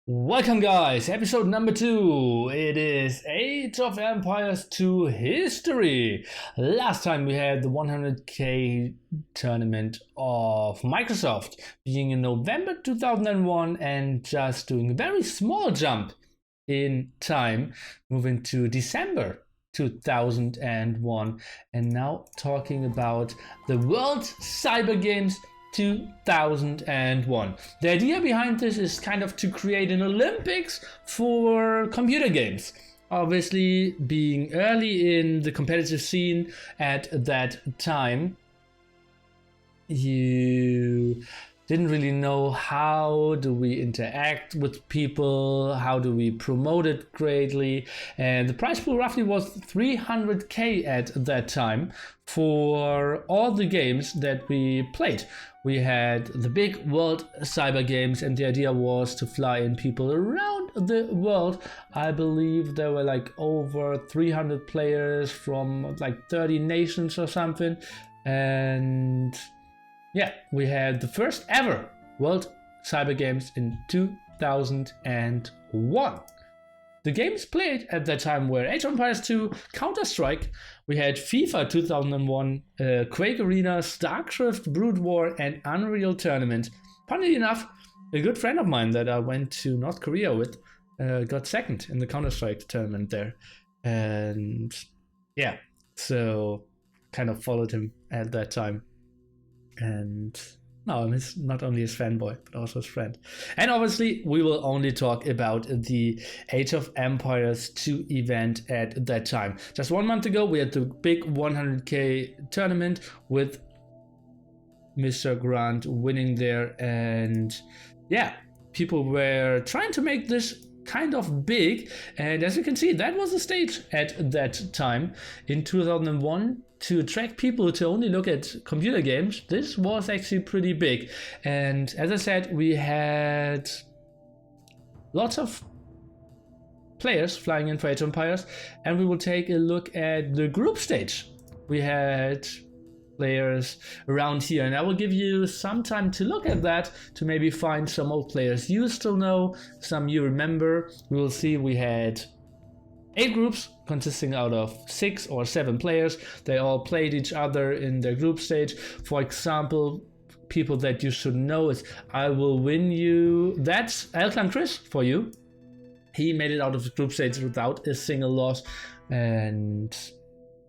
Welcome guys, episode number 2. It is Age of Empires 2 History. Last time we had the 100k tournament of Microsoft being in November 2001 and just doing a very small jump in time, moving to December 2001, and now talking about the World Cyber Games 2001. The idea behind this is kind of to create an Olympics for computer games. Obviously, being early in the competitive scene at that time, you didn't really know how do we interact with people, how do we promote it greatly, and the prize pool roughly was 300k at that time for all the games that we played. We had the big World Cyber Games, and the idea was to fly in people around the world. I believe there were like over 300 players from like 30 nations or something, and yeah, we had the first ever World Cyber Games in 2001. The games played at that time were Age of Empires 2, Counter-Strike, we had FIFA 2001, Quake Arena, StarCraft, Brood War, and Unreal Tournament. Funnily enough, a good friend of mine that I went to North Korea with got second in the Counter-Strike tournament there. And yeah, so kind of followed him at that time. And now I'm not only his fanboy, but also his friend. And obviously, we will only talk about the Age of Empires 2 event at that time. Just 1 month ago, we had the big 100k tournament with Mr. Grunt winning there. And yeah, people were trying to make this kind of big. And as you can see, that was the stage at that time in 2001. To attract people to only look at computer games, this was actually pretty big. And as I said, we had lots of players flying in for Age of Empires, and we will take a look at the group stage. We had players around here, and I will give you some time to look at that, to maybe find some old players you still know, some you remember. We will see we had 8 groups consisting out of 6 or 7 players. They all played each other in their group stage. For example, people that you should know is I Will Win You. That's Alclan Chris for you. He made it out of the group stage without a single loss. And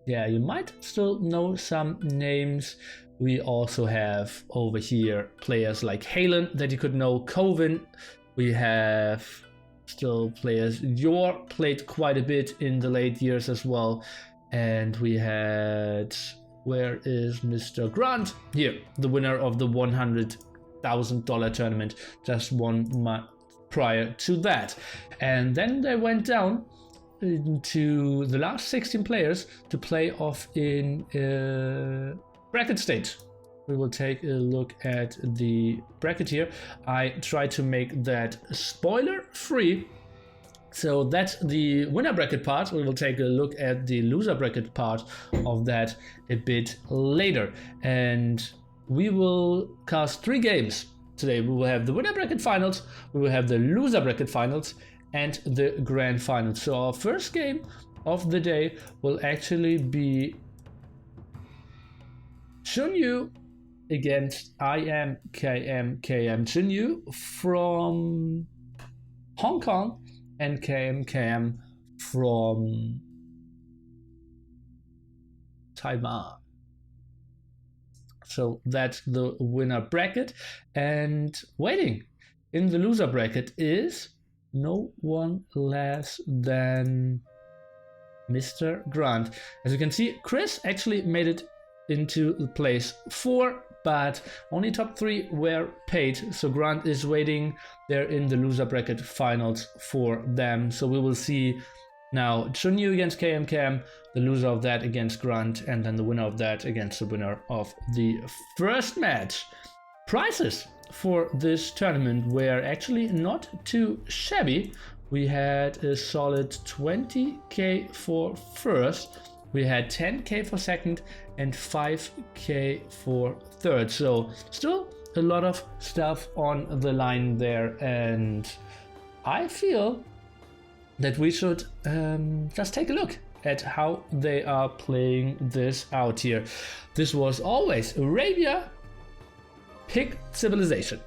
yeah, you might still know some names. We also have over here players like Halen that you could know, Koven. We have still players. Yor played quite a bit in the late years as well. And we had, where is Mr. Grunt? Here, the winner of the $100,000 tournament just 1 month prior to that. And then they went down into the last 16 players to play off in bracket stage. We will take a look at the bracket here. I try to make that spoiler free. So that's the winner bracket part. We will take a look at the loser bracket part of that a bit later. And we will cast 3 games today. We will have the winner bracket finals, we will have the loser bracket finals, and the grand finals. So our first game of the day will actually be Jinnu against Kmkm. Jinnu from Hong Kong and Kmkm from Taiwan. So that's the winner bracket. And waiting in the loser bracket is no one less than Mr. Grunt. As you can see, Chris actually made it into place 4, but only top 3 were paid. So Grunt is waiting there in the loser bracket finals for them. So we will see now Jinnu against Kmkm, the loser of that against Grunt, and then the winner of that against the winner of the first match. Prizes for this tournament were actually not too shabby. We had a solid 20k for first, we had 10k for second, and 5k for third. So still a lot of stuff on the line there, and I feel that we should just take a look at how they are playing this out here. This was always Arabia, pick civilization.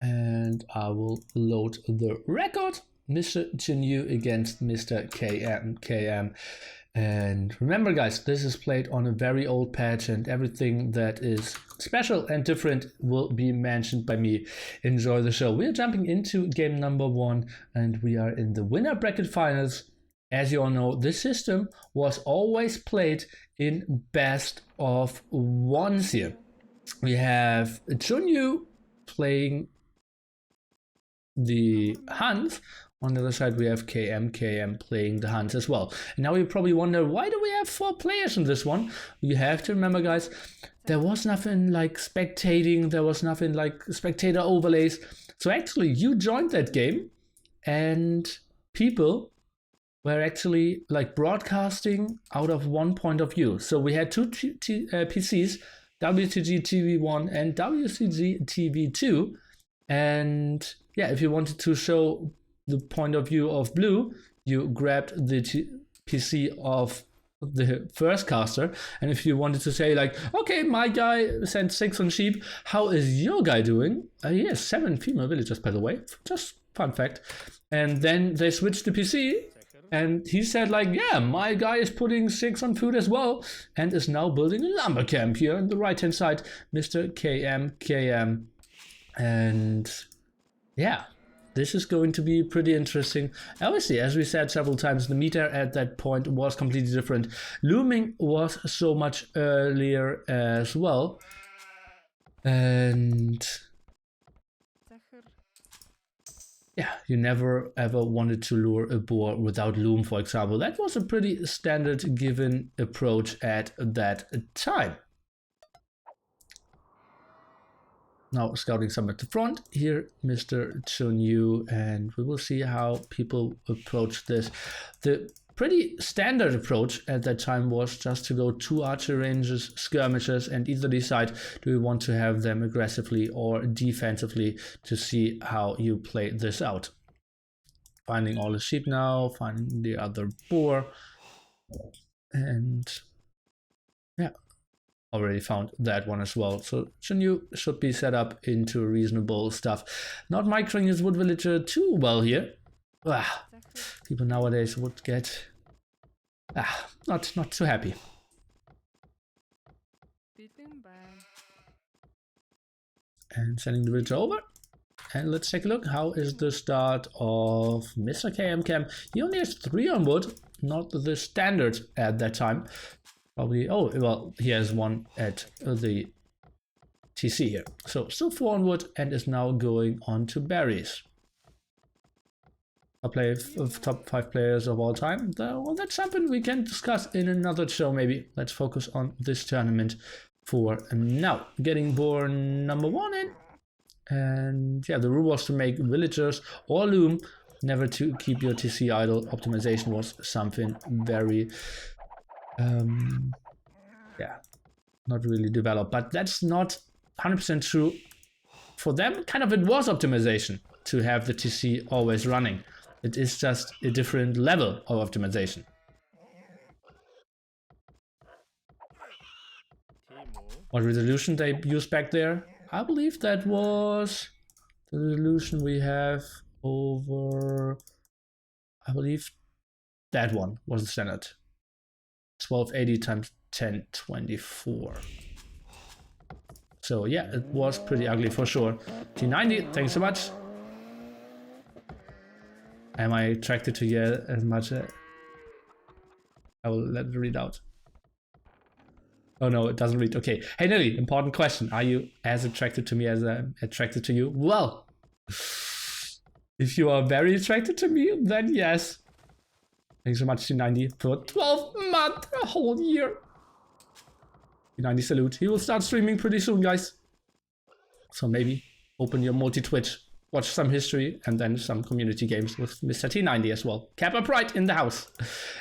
And I will load the record. Mr. Jinnu against Mr. Kmkm. And remember guys, this is played on a very old patch, and everything that is special and different will be mentioned by me. Enjoy the show. We are jumping into game number 1, and we are in the winner bracket finals. As you all know, this system was always played in best of ones here. We have Jinnu playing the Huns. On the other side, we have Kmkm playing the Huns as well. And now you probably wonder, why do we have 4 players in this one? You have to remember, guys, there was nothing like spectating. There was nothing like spectator overlays. So actually, you joined that game, and people were actually like broadcasting out of one point of view. So we had 2 PCs, WCG TV1 and WCG TV2. And yeah, if you wanted to show the point of view of blue, you grabbed the PC of the first caster. And if you wanted to say like, okay, my guy sent 6 on sheep, how is your guy doing? He has 7 female villagers, by the way, just fun fact. And then they switched the PC, and he said like, yeah, my guy is putting 6 on food as well, and is now building a lumber camp here on the right hand side, Mr. Kmkm. And yeah, this is going to be pretty interesting. Obviously, as we said several times, the meter at that point was completely different. Looming was so much earlier as well. And yeah, you never ever wanted to lure a boar without loom, for example. That was a pretty standard given approach at that time. Now scouting some at the front here, Mr. Jinnu, and we will see how people approach this. The pretty standard approach at that time was just to go 2 archer ranges, skirmishers, and either decide, do we want to have them aggressively or defensively, to see how you play this out. Finding all the sheep now, finding the other boar, and yeah, already found that one as well. So Jinnu should be set up into reasonable stuff. Not microing his wood villager too well here. People nowadays would get not too happy. And sending the villager over. And let's take a look. How is the start of Mr. Kmkm? He only has 3 on wood, not the standard at that time. Probably, oh, well, he has 1 at the TC here. So still 4 on wood, and is now going on to berries. I play top 5 players of all time. Well, that's something we can discuss in another show maybe. Let's focus on this tournament for now. Getting born number 1 in. And yeah, the rule was to make villagers or loom, never to keep your TC idle. Optimization was something very yeah, not really developed, but that's not 100% true. For them, kind of, it was optimization to have the TC always running. It is just a different level of optimization. What resolution they used back there? I believe that was the resolution we have over, I believe that one was the standard. 1280 times 1024. So yeah, it was pretty ugly for sure. T90, thanks so much. Am I attracted to you as much? I will let it read out. Oh no, it doesn't read. Okay. Hey Nelly, important question. Are you as attracted to me as I'm attracted to you? Well, if you are very attracted to me, then yes. Thanks so much, T90, for 12 months, a whole year. T90 salute. He will start streaming pretty soon, guys. So maybe open your multi-Twitch watch some history and then some community games with Mr. T90 as well. Kappa Pride in the house.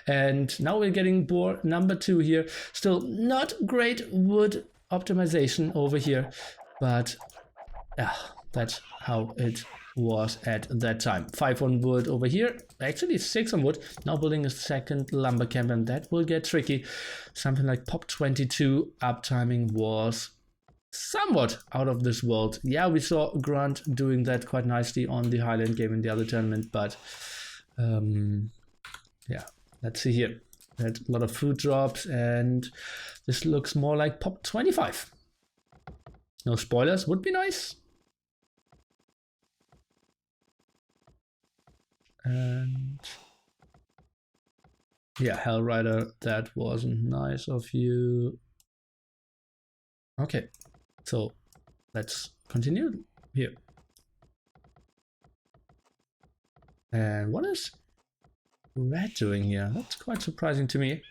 And now we're getting boar number 2 here. Still not great wood optimization over here, but that's how it was at that time. 5 on wood over here, actually 6 on wood. Now building a second lumber camp, and that will get tricky. Something like pop 22 uptiming was somewhat out of this world. Yeah, we saw Grunt doing that quite nicely on the Halen game in the other tournament, but yeah, let's see here. Had a lot of food drops, and this looks more like pop 25. No spoilers would be nice. And yeah, Hell Rider, that wasn't nice of you. Okay, so let's continue here. And what is Red doing here? That's quite surprising to me.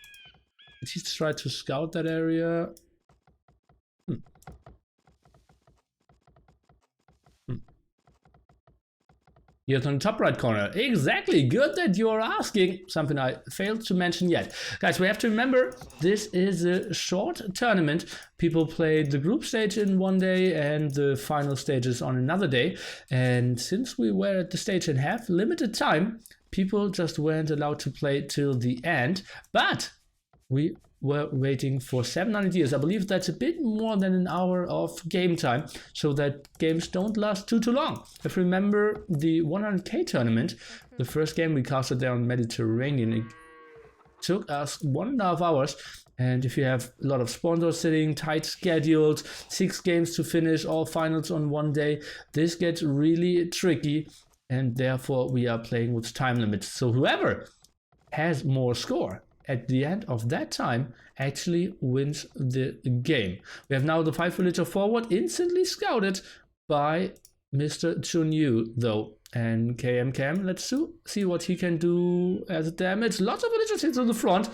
Did he try to scout that area? Here's on the top right corner. Exactly, good that you're asking. Something I failed to mention yet. Guys, we have to remember this is a short tournament. People played the group stage in one day and the final stages on another day. And since we were at the stage and have limited time, people just weren't allowed to play till the end. But we were waiting for 700 years. I believe that's a bit more than an hour of game time, so that games don't last too long. If you remember the 100k tournament, the first game we casted there on Mediterranean, it took us 1.5 hours. And if you have a lot of sponsors sitting, tight schedules, 6 games to finish, all finals on one day, this gets really tricky, and therefore we are playing with time limits. So whoever has more score at the end of that time actually wins the game. We have now the 5 villager forward, instantly scouted by Mr. Jinnu though. And Kmkm, let's see what he can do as damage. Lots of villagers hits on the front,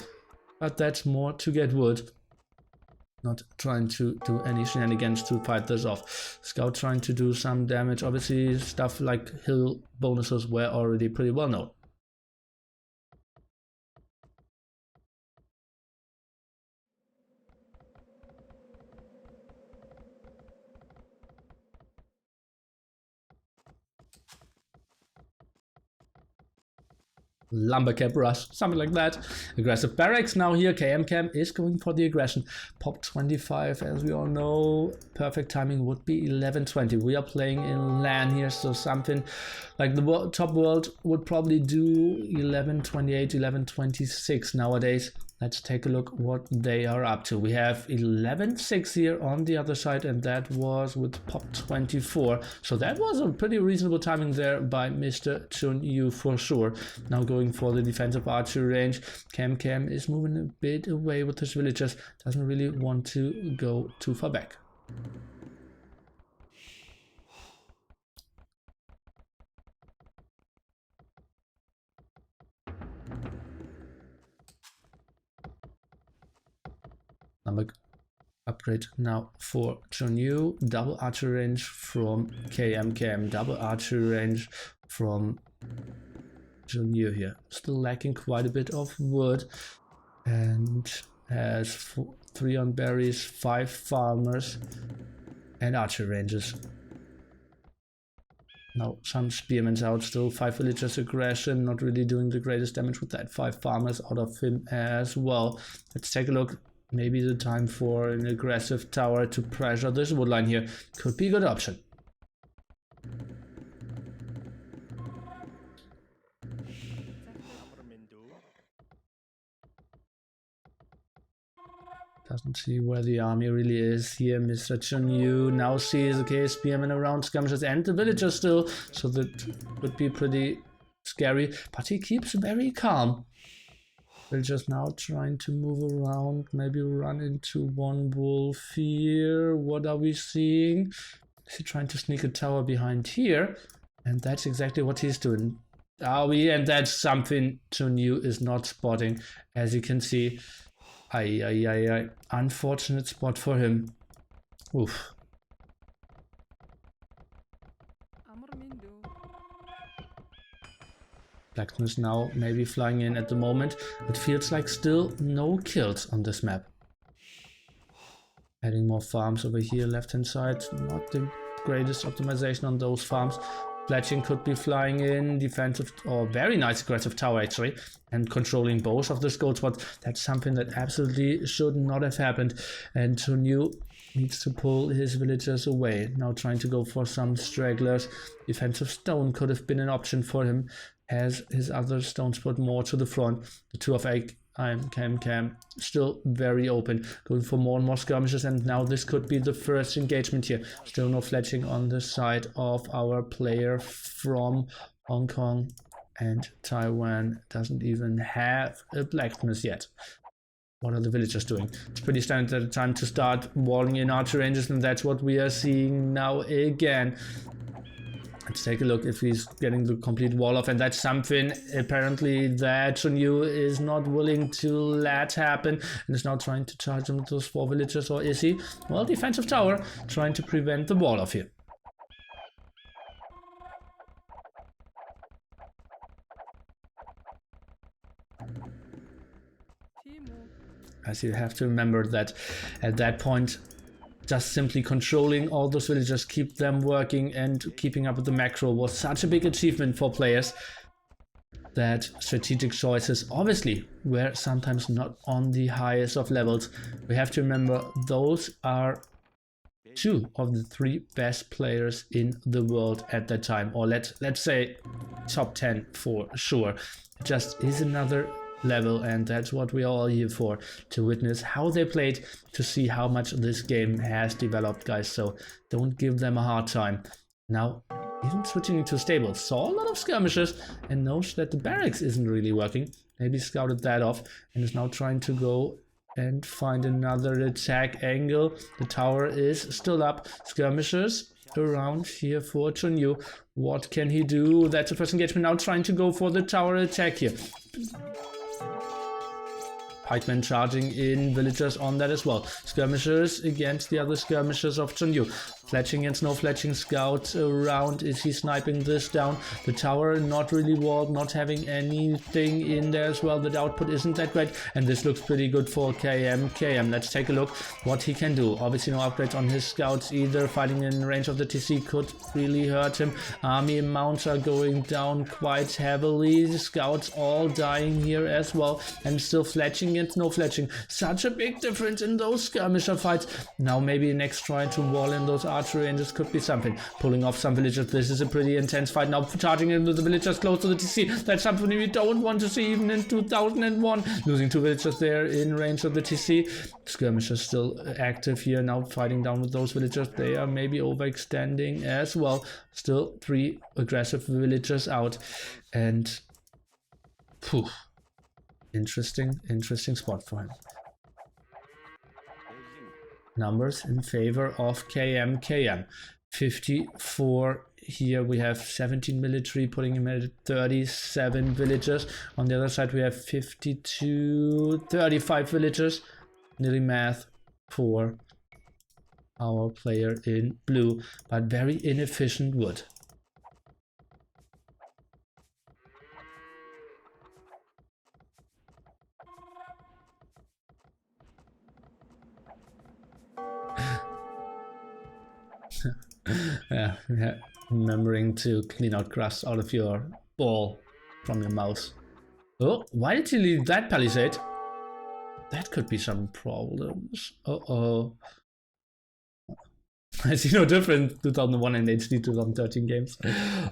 but that's more to get wood. Not trying to do any shenanigans to fight this off. Scout trying to do some damage. Obviously stuff like hill bonuses were already pretty well known. Lumber cap rush, something like that. Aggressive barracks now here. Kmkm is going for the aggression. Pop 25, as we all know. Perfect timing would be 11:20. We are playing in LAN here, so something like the top world would probably do 11:28, 11:26 nowadays. Let's take a look what they are up to. We have 11:6 here on the other side, and that was with pop 24. So that was a pretty reasonable timing there by Mr. Jinnu for sure. Now going for the defensive archery range. Kmkm is moving a bit away with his villagers. Doesn't really want to go too far back. Number upgrade now for Jinnu. Double archery range from Kmkm. Double archery range from Jinnu here. Still lacking quite a bit of wood, and has 3 on berries, 5 farmers, and archery ranges. Now some spearmen's out, still 5 villagers aggression, not really doing the greatest damage with that. 5 farmers out of him as well. Let's take a look. Maybe the time for an aggressive tower to pressure this wood line here could be a good option. Doesn't see where the army really is here. Mr. Jinnu now sees, okay, spearmen around, skirmishers and the villagers still, so that would be pretty scary, but he keeps very calm. Villagers now trying to move around, maybe run into one wolf here. What are we seeing? Is he trying to sneak a tower behind here? And that's exactly what he's doing. Are we? And that's something Jinnu is not spotting, as you can see. Unfortunate spot for him. Oof. Blacksmith now maybe flying in at the moment. It feels like still no kills on this map. Adding more farms over here, left hand side. Not the greatest optimization on those farms. Fletching could be flying in, defensive or very nice aggressive tower actually, and controlling both of the skulls, but that's something that absolutely should not have happened. And Jinnu needs to pull his villagers away. Now trying to go for some stragglers. Defensive stone could have been an option for him, as his other stones put more to the front. The two of Kmkm still very open, going for more and more skirmishes, and now this could be the first engagement here. Still no fletching on the side of our player from Hong Kong, and Taiwan doesn't even have a blacksmith yet. What are the villagers doing? It's pretty standard at the time to start walling in archer ranges, and that's what we are seeing now again. Let's take a look if he's getting the complete wall off, and that's something apparently that Jinnu is not willing to let happen, and is now trying to charge him with those 4 villagers, or is he? Well, defensive tower trying to prevent the wall off here. As you have to remember that at that point, just simply controlling all those villagers, keep them working and keeping up with the macro was such a big achievement for players that strategic choices obviously were sometimes not on the highest of levels. We have to remember those are 2 of the 3 best players in the world at that time, or let's say top 10 for sure. It just is another level, and that's what we are all here for, to witness how they played, to see how much this game has developed, guys. So don't give them a hard time. Now even switching into stable, saw a lot of skirmishes and knows that the barracks isn't really working. Maybe scouted that off and is now trying to go and find another attack angle. The tower is still up. Skirmishes around here for Jinnu. What can he do? That's the first engagement. Now trying to go for the tower attack here. Pikemen charging in, villagers on that as well. Skirmishers against the other skirmishers of Jinnu. Fletching against no fletching, scouts around. Is he sniping this down? The tower not really walled, not having anything in there as well. The output isn't that great, and this looks pretty good for Kmkm. Let's take a look what he can do. Obviously no upgrades on his scouts either. Fighting in range of the TC could really hurt him. Army amounts are going down quite heavily. Scouts all dying here as well, and still fletching against no fletching. Such a big difference in those skirmisher fights. Now maybe next try to wall in those archer ranges could be something. Pulling off some villagers. This is a pretty intense fight. Now charging into the villagers close to the TC. That's something we don't want to see even in 2001. Losing 2 villagers there in range of the TC. Skirmishers still active here. Now fighting down with those villagers. They are maybe overextending as well. Still 3 aggressive villagers out. And phew, interesting spot for him. Numbers in favor of Kmkm. 54 here. We have 17 military, putting him at 37 villagers. On the other side we have 35 villagers. Nearly math for our player in blue, but very inefficient wood. Yeah, remembering to clean out crust out of your ball from your mouse. Oh, why did you leave that palisade? That could be some problems. Uh-oh. I see no difference 2001 and HD 2013 games.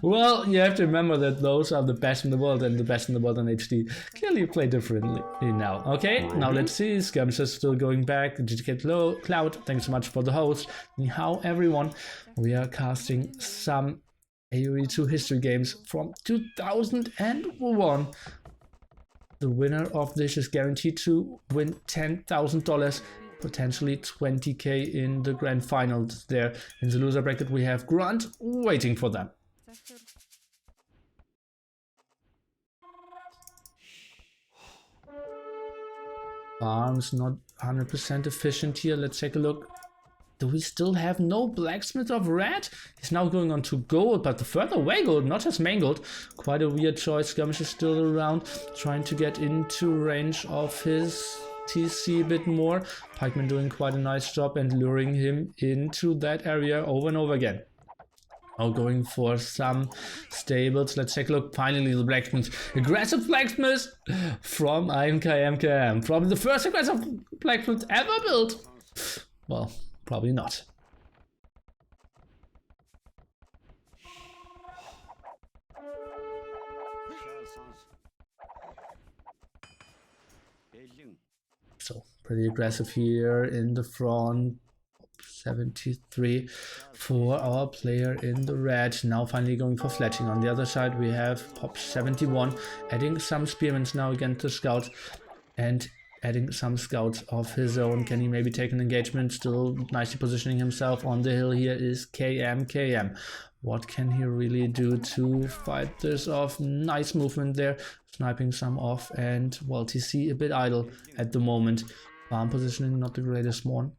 Well, you have to remember that those are the best in the world, and the best in the world on HD clearly play differently now. Okay, now let's see. Skirmishers still going back. GTK Cloud, thanks so much for the host. How everyone, we are casting some AoE2 History games from 2001. The winner of this is guaranteed to win $10,000. Potentially 20k in the grand finals there. In the loser bracket we have Grunt waiting for them. Farms not 100% efficient here. Let's take a look. Do we still have no blacksmith of red? He's now going on to gold, but the further away gold, not just main gold. Quite a weird choice. Skirmish is still around, trying to get into range of his TC a bit more. Pikeman doing quite a nice job and luring him into that area over and over again. Now going for some stables. Let's take a look. Finally, the blacksmith. Aggressive blacksmith from Kmkm. Probably the first aggressive blacksmith ever built. Well, probably not. So pretty aggressive here in the front. 73 for our player in the red. Now finally going for fletching. On the other side we have Pop 71 adding some spearmen now against the scouts and adding some scouts of his own. Can he maybe take an engagement? Still nicely positioning himself on the hill. Here is Kmkm. What can he really do to fight this off? Nice movement there, sniping some off, and well, TC a bit idle at the moment. Farm positioning not the greatest one.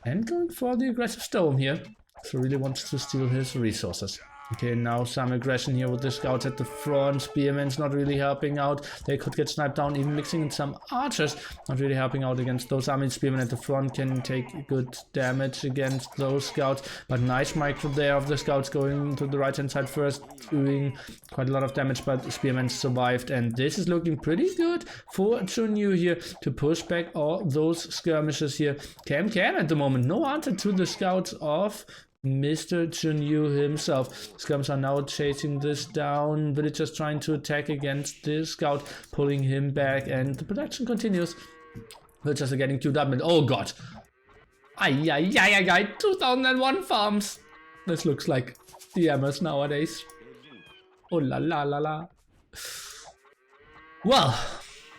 And going for the aggressive storm here. So really wants to steal his resources. Okay, now some aggression here with the scouts at the front. Spearmen's not really helping out. They could get sniped down, even mixing in some archers. Not really helping out against those armies. Spearmen at the front can take good damage against those scouts. But nice micro there of the scouts going to the right hand side first. Doing quite a lot of damage, but Spearmen survived. And this is looking pretty good for Jinnu here to push back all those skirmishes here. Kmkm at the moment. No answer to the scouts of Mr. Jinnu himself. Scums are now chasing this down. Villagers trying to attack against the scout, pulling him back, and the production continues. Villagers are getting queued up, and oh god! Ay, 2001 farms! This looks like the Emmers nowadays. Oh la la la la. Well,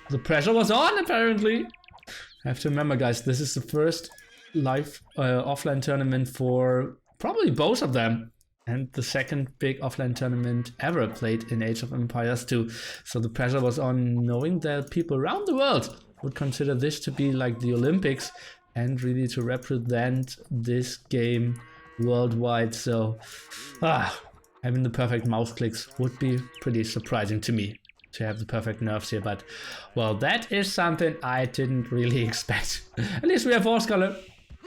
the pressure was on apparently. I have to remember, guys, this is the first live offline tournament for probably both of them, and the second big offline tournament ever played in Age of Empires 2. So the pressure was on, knowing that people around the world would consider this to be like the Olympics and really to represent this game worldwide. So having the perfect mouse clicks would be pretty surprising to me, to have the perfect nerfs here. But well, that is something I didn't really expect. At least we have Force Color.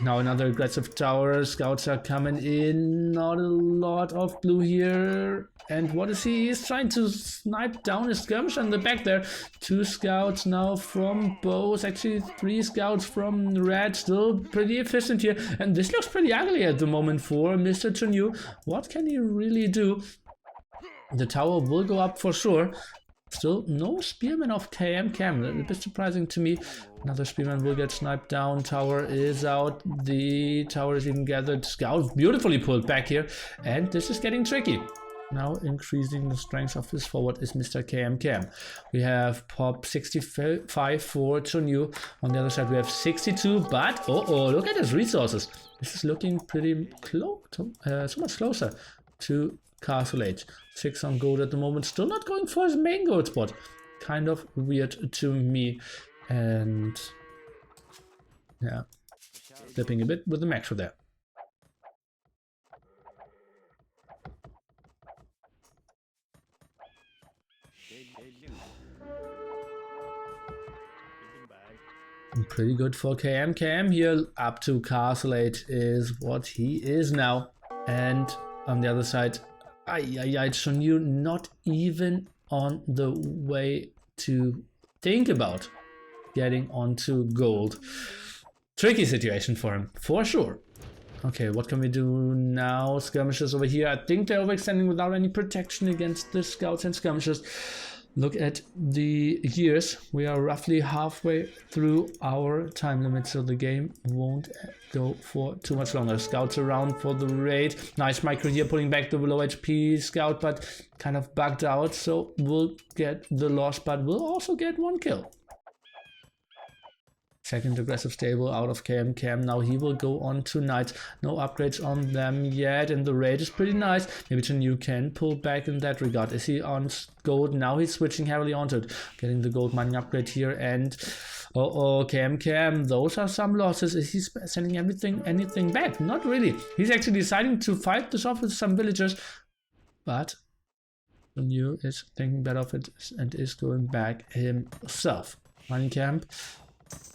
Now another aggressive tower. Scouts are coming in. Not a lot of blue here. And what is he? He's trying to snipe down his skirmisher in the back there. 2 scouts now from both. Actually 3 scouts from red. Still pretty efficient here. And this looks pretty ugly at the moment for Mr. Jinnu. What can he really do? The tower will go up for sure. Still no spearman of Kmkm. A bit surprising to me. Another spearman will get sniped down. Tower is out. The tower is even gathered. Scout beautifully pulled back here. And this is getting tricky. Now increasing the strength of his forward is Mr. Kmkm. We have Pop 65 for Jinnu. On the other side we have 62. But look at his resources. This is looking pretty close. So much closer to Castle Age. 6 on gold at the moment. Still not going for his main gold spot. Kind of weird to me. And yeah, slipping a bit with the macro there. Pretty good for Kmkm here. Up to Castle Age is what he is now. And on the other side, Jinnu not even on the way to think about getting onto gold. Tricky situation for him, for sure. Okay, what can we do now? Skirmishers over here. I think they're overextending without any protection against the scouts and skirmishers. Look at the years. We are roughly halfway through our time limit, so the game won't go for too much longer. Scouts around for the raid. Nice micro here, pulling back the low HP scout, but kind of bugged out. So we'll get the loss, but we'll also get 1 kill. Second aggressive stable out of Kmkm. Now he will go on to knights. No upgrades on them yet, and the raid is pretty nice. Maybe Jinnu can pull back in that regard. Is he on gold? Now he's switching heavily onto it. Getting the gold mining upgrade here, and Oh, Kmkm, those are some losses. Is he sending anything back? Not really. He's actually deciding to fight this off with some villagers, but Jinnu is thinking better of it and is going back himself. Money camp,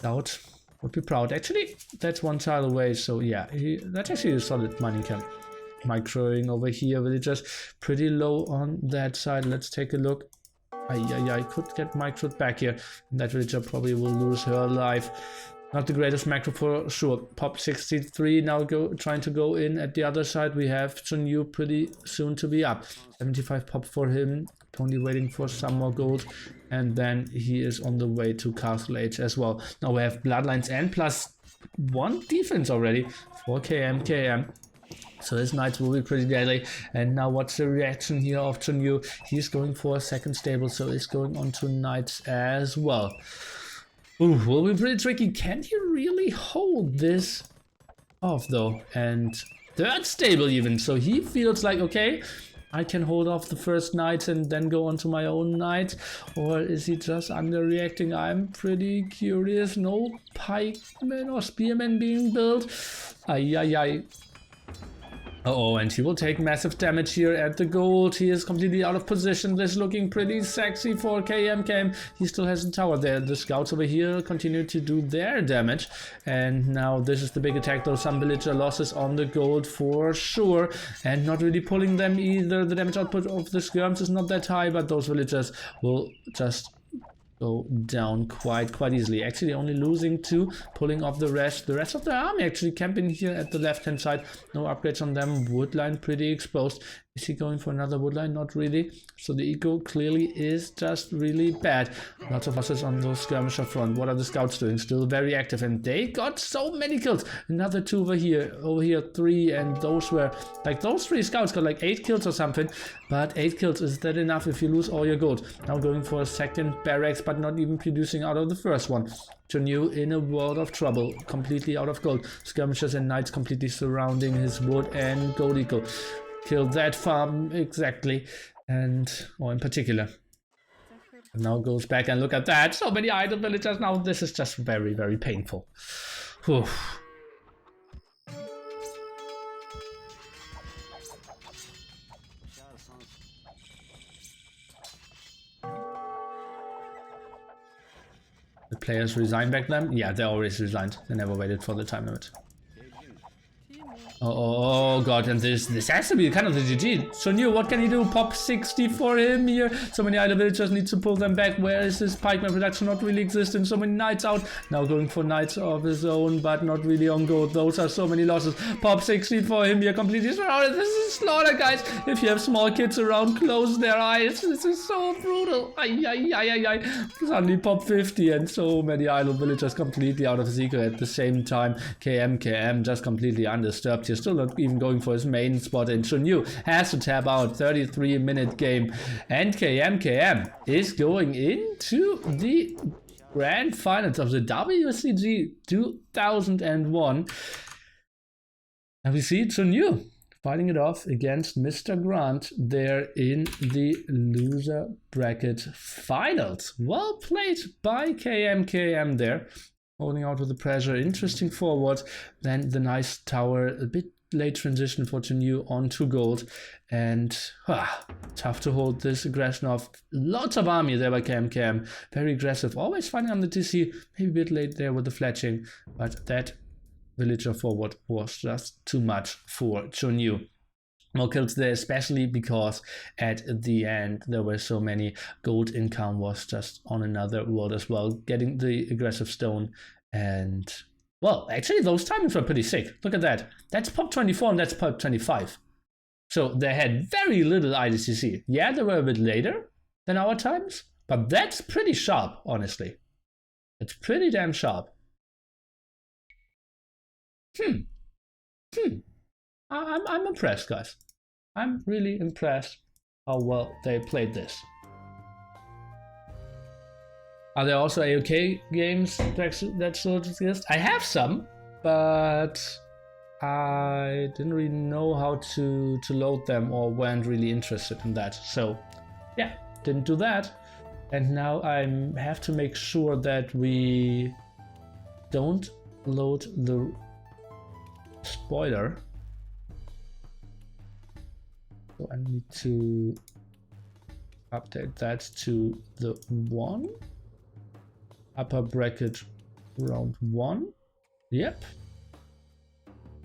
DauT would be proud. Actually, that's one tile away, so yeah, that's actually a solid money camp. Microing over here, villagers pretty low on that side. Let's take a look. I could get microed back here. That villager probably will lose her life. Not the greatest macro for sure. Pop 63 now trying to go in at the other side. We have Jinnu pretty soon to be up. 75 pop for him. Only waiting for some more gold. And then he is on the way to Castle Age as well. Now we have Bloodlines and +1 defense already for Kmkm. So his knights will be pretty deadly. And now what's the reaction here of Jinnu? He's going for a second stable, so he's going on to knights as well. Ooh, will be pretty tricky. Can he really hold this off though? And third stable even. So he feels like, okay, I can hold off the first knight and then go on to my own knight. Or is he just underreacting? I'm pretty curious. No pikemen or spearmen being built. Ay. Uh-oh, and he will take massive damage here at the gold. He is completely out of position. This is looking pretty sexy for Kmkm. He still has a tower there. The scouts over here continue to do their damage. And now this is the big attack, though. Some villager losses on the gold for sure. And not really pulling them either. The damage output of the skirms is not that high, but those villagers will just go down quite easily. Actually only losing 2, pulling off the rest. The rest of the army actually camping here at the left hand side. No upgrades on them. Woodline pretty exposed. Is he going for another woodline? Not really. So the eco clearly is just really bad. Lots of losses on those skirmisher front. What are the scouts doing? Still very active, and they got so many kills. Another 2 over here 3, and those were like those 3 scouts got like 8 kills or something. But 8 kills, is that enough if you lose all your gold? Now going for a second barracks, but not even producing out of the first one. Jinnu in a world of trouble, completely out of gold. Skirmishers and knights completely surrounding his wood and gold eco. Killed that farm exactly, or in particular. And now goes back and look at that. So many idle villagers now. This is just very painful. Whew. The players resigned back then? Yeah, they always resigned. They never waited for the time limit. Oh god, and this has to be kind of the GG. Jinnu, what can he do? Pop 60 for him here. So many idle villagers need to pull them back. Where is his pikeman production? Not really existent. So many knights out. Now going for knights of his own, but not really on gold. Those are so many losses. Pop 60 for him here. Completely surrounded. This is slaughter, guys. If you have small kids around, close their eyes. This is so brutal. Ay. Suddenly pop 50 and so many idle villagers completely out of his eco at the same time. Kmkm just completely undisturbed. He's still not even going for his main spot, and Jinnu has to tap out. 33-minute game, and Kmkm is going into the grand finals of the WCG 2001, and we see Jinnu fighting it off against Mr. Grunt there in the loser bracket finals. Well played by Kmkm there. Holding out with the pressure, interesting forward, then the nice tower, a bit late transition for Jinnu onto gold, and tough to hold this aggression off. Lots of army there by Kmkm, very aggressive, always fighting on the TC, maybe a bit late there with the fletching, but that villager forward was just too much for Jinnu. More kills there, especially because at the end there were so many. Gold income was just on another world as well, getting the aggressive stone. And well, actually those timings were pretty sick. Look at that. That's pop 24 and that's pop 25. So they had very little IDCC. Yeah, they were a bit later than our times, but that's pretty sharp, honestly. It's pretty damn sharp. I'm impressed, guys. I'm really impressed how well they played this. Are there also AoK games that still exist? I have some, but I didn't really know how to load them or weren't really interested in that. So yeah, didn't do that. And now I have to make sure that we don't load the spoiler. So I need to update that to the 1. Upper bracket round 1. Yep.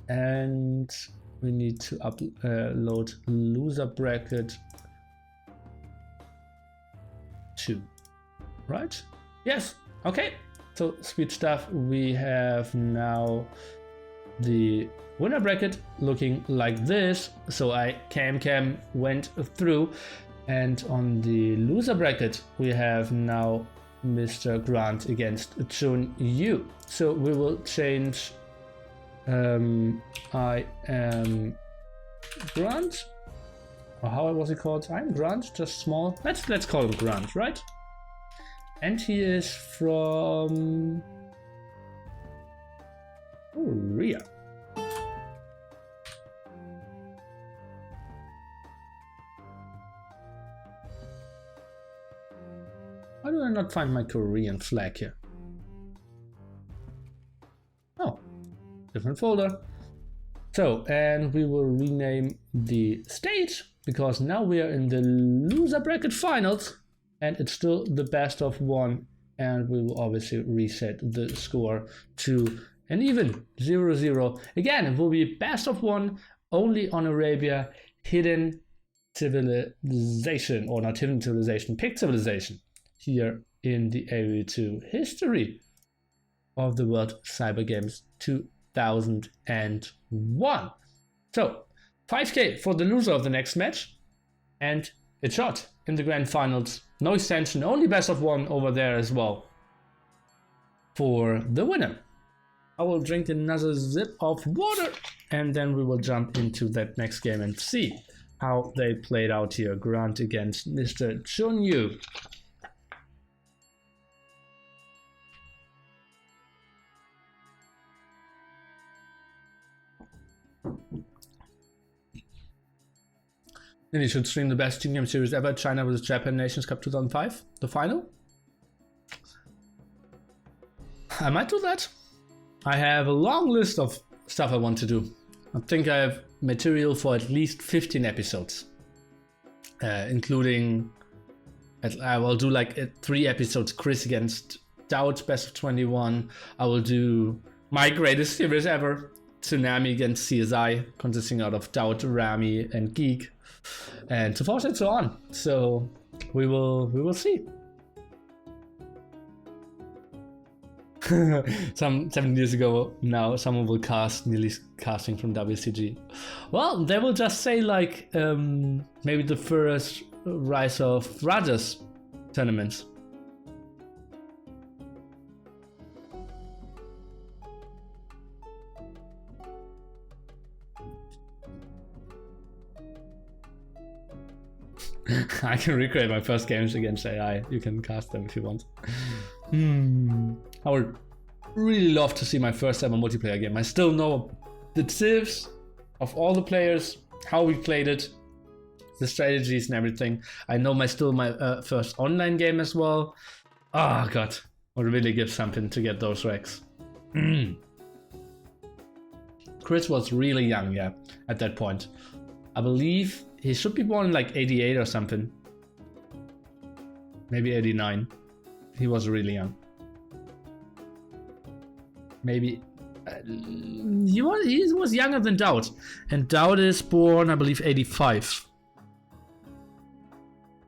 And we need to load loser bracket 2. Right? Yes. Okay. So sweet stuff. We have now the winner bracket looking like this. So Kmkm went through, and on the loser bracket we have now Mr. Grunt against Jinnu. So we will change I am Grunt, or how was he called? I'm Grunt, just small. Let's call him Grunt, right? And he is from Korea. Why do I not find my Korean flag here? Oh, different folder. So, and we will rename the stage, because now we are in the loser bracket finals, and it's still the best of 1, and we will obviously reset the score to an even 0-0. Again, it will be best of 1 only on Arabia, hidden civilization, or not hidden civilization, picked civilization, here in the AoE2 history of the World Cyber Games 2001. So 5k for the loser of the next match, and it's shot in the grand finals. No extension, only best of 1 over there as well for the winner. I will drink another sip of water, and then we will jump into that next game and see how they played out here. Grunt against Mr. Jinnu. Then you should stream the best team game series ever, China vs Japan Nations Cup 2005, the final. I might do that. I have a long list of stuff I want to do. I think I have material for at least 15 episodes, including, I will do like 3 episodes Chris against DauT, best of 21. I will do my greatest series ever, Tsunami against CSI, consisting out of DauT, Rami, and Geek, and so forth and so on. So we will see. Some 7 years ago now, someone will cast nearly casting from WCG. Well, they will just say like maybe the first Rise of Rajas tournaments. I can recreate my first games against AI. You can cast them if you want. I would really love to see my first ever multiplayer game. I still know the tips of all the players, how we played it, the strategies and everything. I know my first online game as well. Oh god, I would really give something to get those ranks. Chris was really young, yeah, at that point. I believe he should be born in like 88 or something. Maybe 89. He was really young. Maybe he was younger than DauT, and DauT is born, I believe, 85.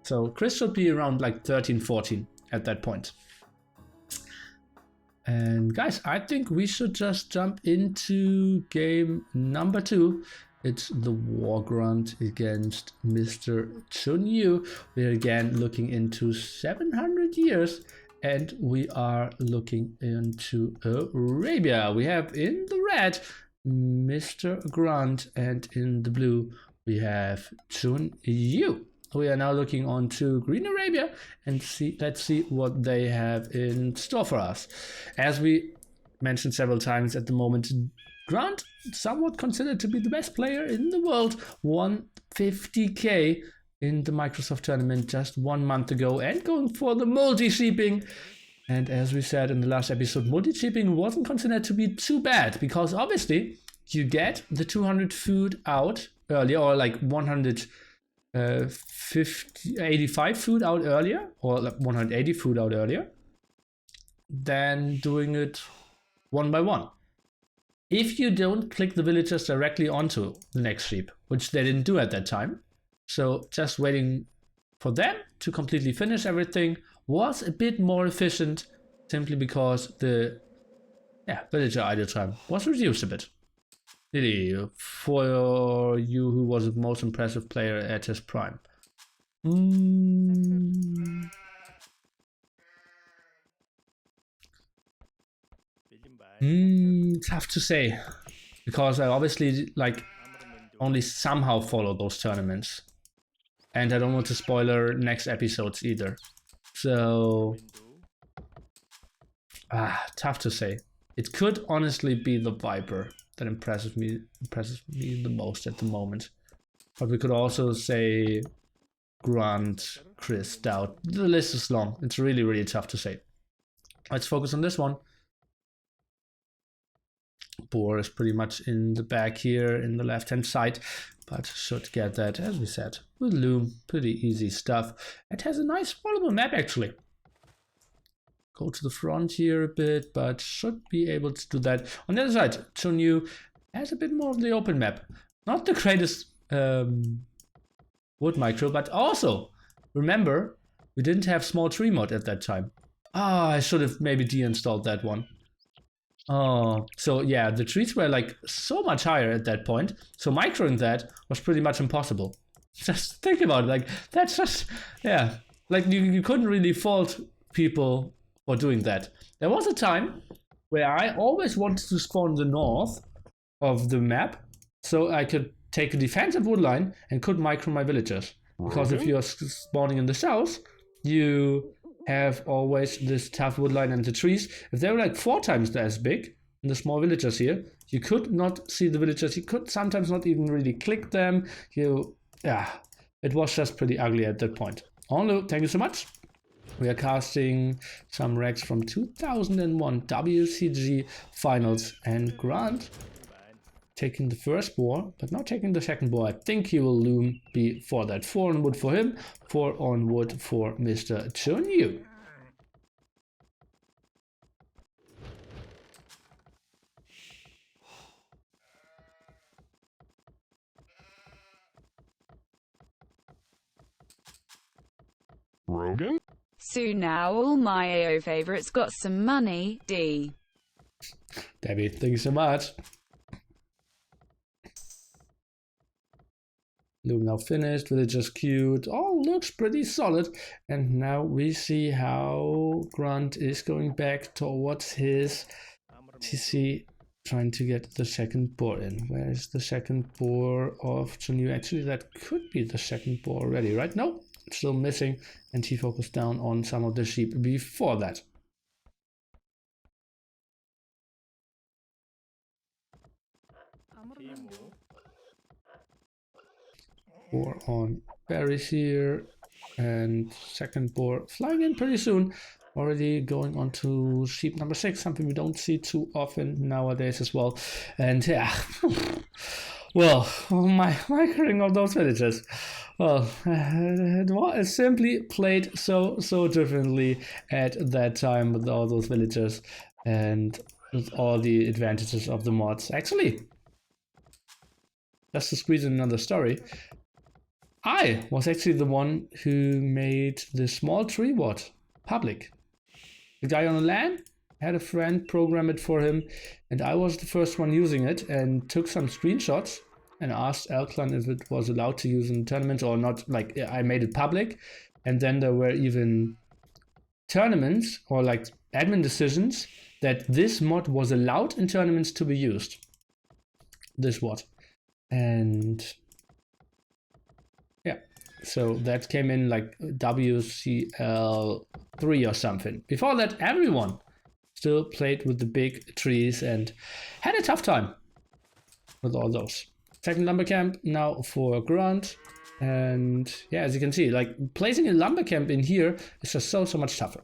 So Chris should be around like 13, 14 at that point. And guys, I think we should just jump into game number 2. It's the War Grunt against Mr. Jinnu. We're again looking into 700 years. And we are looking into Arabia. We have in the red Mr. Grunt, and in the blue we have Jinnu. We are now looking on to Green Arabia and let's see what they have in store for us. As we mentioned several times at the moment, Grunt, somewhat considered to be the best player in the world, won 50k in the Microsoft tournament just 1 month ago and going for the multi-sheeping. And as we said in the last episode, multi-sheeping wasn't considered to be too bad because obviously you get the 200 food out earlier, or like 185 food out earlier, or like 180 food out earlier, than doing it one by one. If you don't click the villagers directly onto the next sheep, which they didn't do at that time, so just waiting for them to completely finish everything was a bit more efficient, simply because the villager idle time was reduced a bit. Really, for you who was the most impressive player at his prime. Tough to say, because I obviously like only somehow follow those tournaments, and I don't want to spoiler next episodes either. So tough to say. It could honestly be the Viper that impresses me the most at the moment, but we could also say Grunt, Chris, DauT. The list is long. It's really tough to say. Let's focus on this one. Boar is pretty much in the back here in the left hand side, but should get that, as we said, with Loom. Pretty easy stuff. It has a nice followable map actually. Go to the front here a bit, but should be able to do that. On the other side, Jinnu has a bit more of the open map. Not the greatest wood micro, but also remember we didn't have small tree mod at that time. I should have maybe deinstalled that one. So yeah, the trees were like so much higher at that point, so microing that was pretty much impossible. Just think about it, like that's just, yeah, like you couldn't really fault people for doing that. There was a time where I always wanted to spawn the north of the map so I could take a defensive wood line and could micro my villagers, because if you're spawning in the south, you have always this tough wood line and the trees. If they were like 4 times as big in the small villagers here, you could not see the villagers. You could sometimes not even really click them. It was just pretty ugly at that point. Onlu, thank you so much. We are casting some recs from 2001 WCG finals, and Grunt taking the first boar, but not taking the second boar. I think he will loom before that. 4 on wood for him, 4 on wood for Mr. Jinnu. Rogan? Soon now all my AO favorites got some money, D. Debbie, thank you so much. Loom now finished, villagers queued, all looks pretty solid. And now we see how Grunt is going back towards his TC, trying to get the second boar in. Where is the second boar of Jinnu? Actually, that could be the second boar already, right? No, it's still missing, and he focused down on some of the sheep before that. Boar on berries here, and second boar flying in pretty soon. Already going on to sheep number 6, something we don't see too often nowadays as well. And yeah, well, my microing of those villagers. Well, it simply played so differently at that time with all those villagers and with all the advantages of the mods. Actually, just to squeeze in another story, I was actually the one who made the small tree mod public. The guy on the LAN had a friend program it for him, and I was the first one using it and took some screenshots and asked Alclan if it was allowed to use in tournaments or not. Like, I made it public, and then there were even tournaments or like admin decisions that this mod was allowed in tournaments to be used. This mod. And yeah, so that came in like WCL 3 or something. Before that, everyone still played with the big trees and had a tough time with all those. Second lumber camp now for Grunt. And yeah, as you can see, like placing a lumber camp in here is just so much tougher.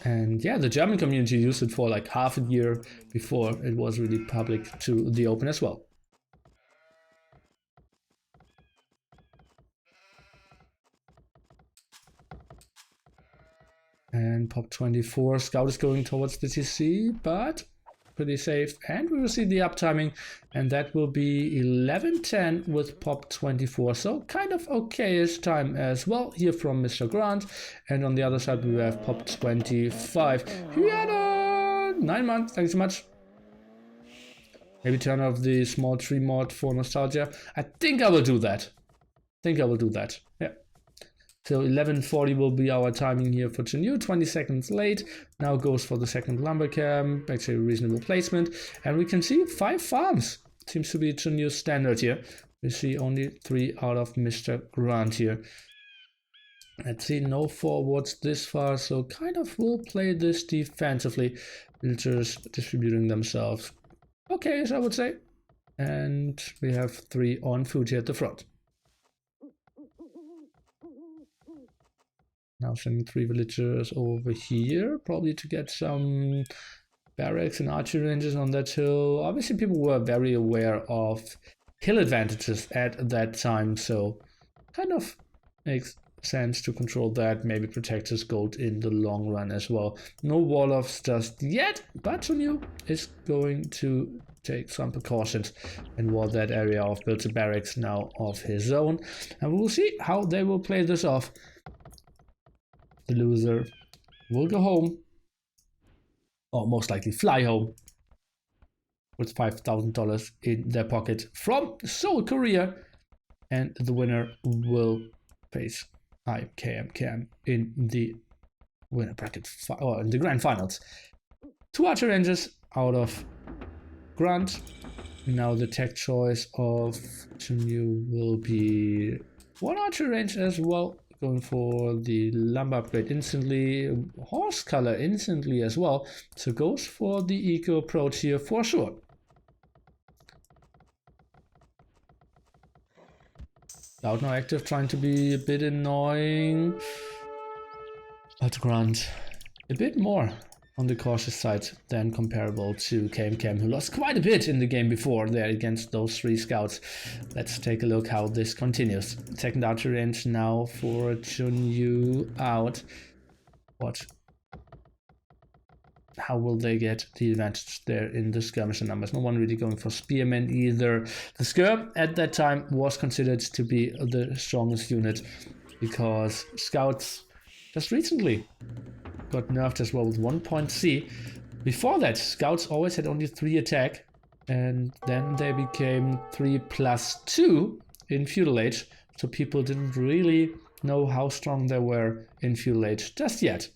And yeah, the German community used it for like half a year before it was really public to the open as well. And pop 24, Scout is going towards the TC, but pretty safe. And we will see the uptiming, and that will be 11:10 with pop 24. So kind of okay-ish time as well here from Mr. Grunt. And on the other side, we have pop 25. Hiana! 9 months, thanks so much. Maybe turn off the small tree mod for nostalgia. I think I will do that. Yeah. So 11:40 will be our timing here for Jinnu, 20 seconds late. Now goes for the second lumber camp, actually a reasonable placement. And we can see 5 farms. Seems to be Jinnu's standard here. We see only 3 out of Mr. Grunt here. Let's see, no forwards this far, so kind of will play this defensively. Villagers distributing themselves. Okay, so I would say. And we have 3 on food here at the front. Now sending 3 villagers over here, probably to get some barracks and archery ranges on that hill. Obviously people were very aware of hill advantages at that time, so kind of makes sense to control that, maybe protect his gold in the long run as well. No wall-offs just yet, but Jinnu is going to take some precautions and wall that area off, build a barracks now of his own, and we'll see how they will play this off. The loser will go home, or most likely fly home, with $5,000 in their pocket from Seoul, Korea, and the winner will face Kmkm in the winner bracket, or in the grand finals. 2 archer ranges out of Grunt. Now the tech choice of Jinnu will be 1 archer range as well. Going for the lumber upgrade instantly, horse color instantly as well, so goes for the eco approach here for sure. DauT now active, trying to be a bit annoying, but Grunt a bit more on the cautious side than comparable to Kmkm, who lost quite a bit in the game before there against those 3 scouts. Let's take a look how this continues. Second archer range now for Jinnu out. How will they get the advantage there in the skirmisher numbers? No one really going for spearmen either. The skirm at that time was considered to be the strongest unit because scouts just recently got nerfed as well with 1.C. Before that, scouts always had only 3 attack, and then they became 3+2 in feudal age, so people didn't really know how strong they were in feudal age just yet.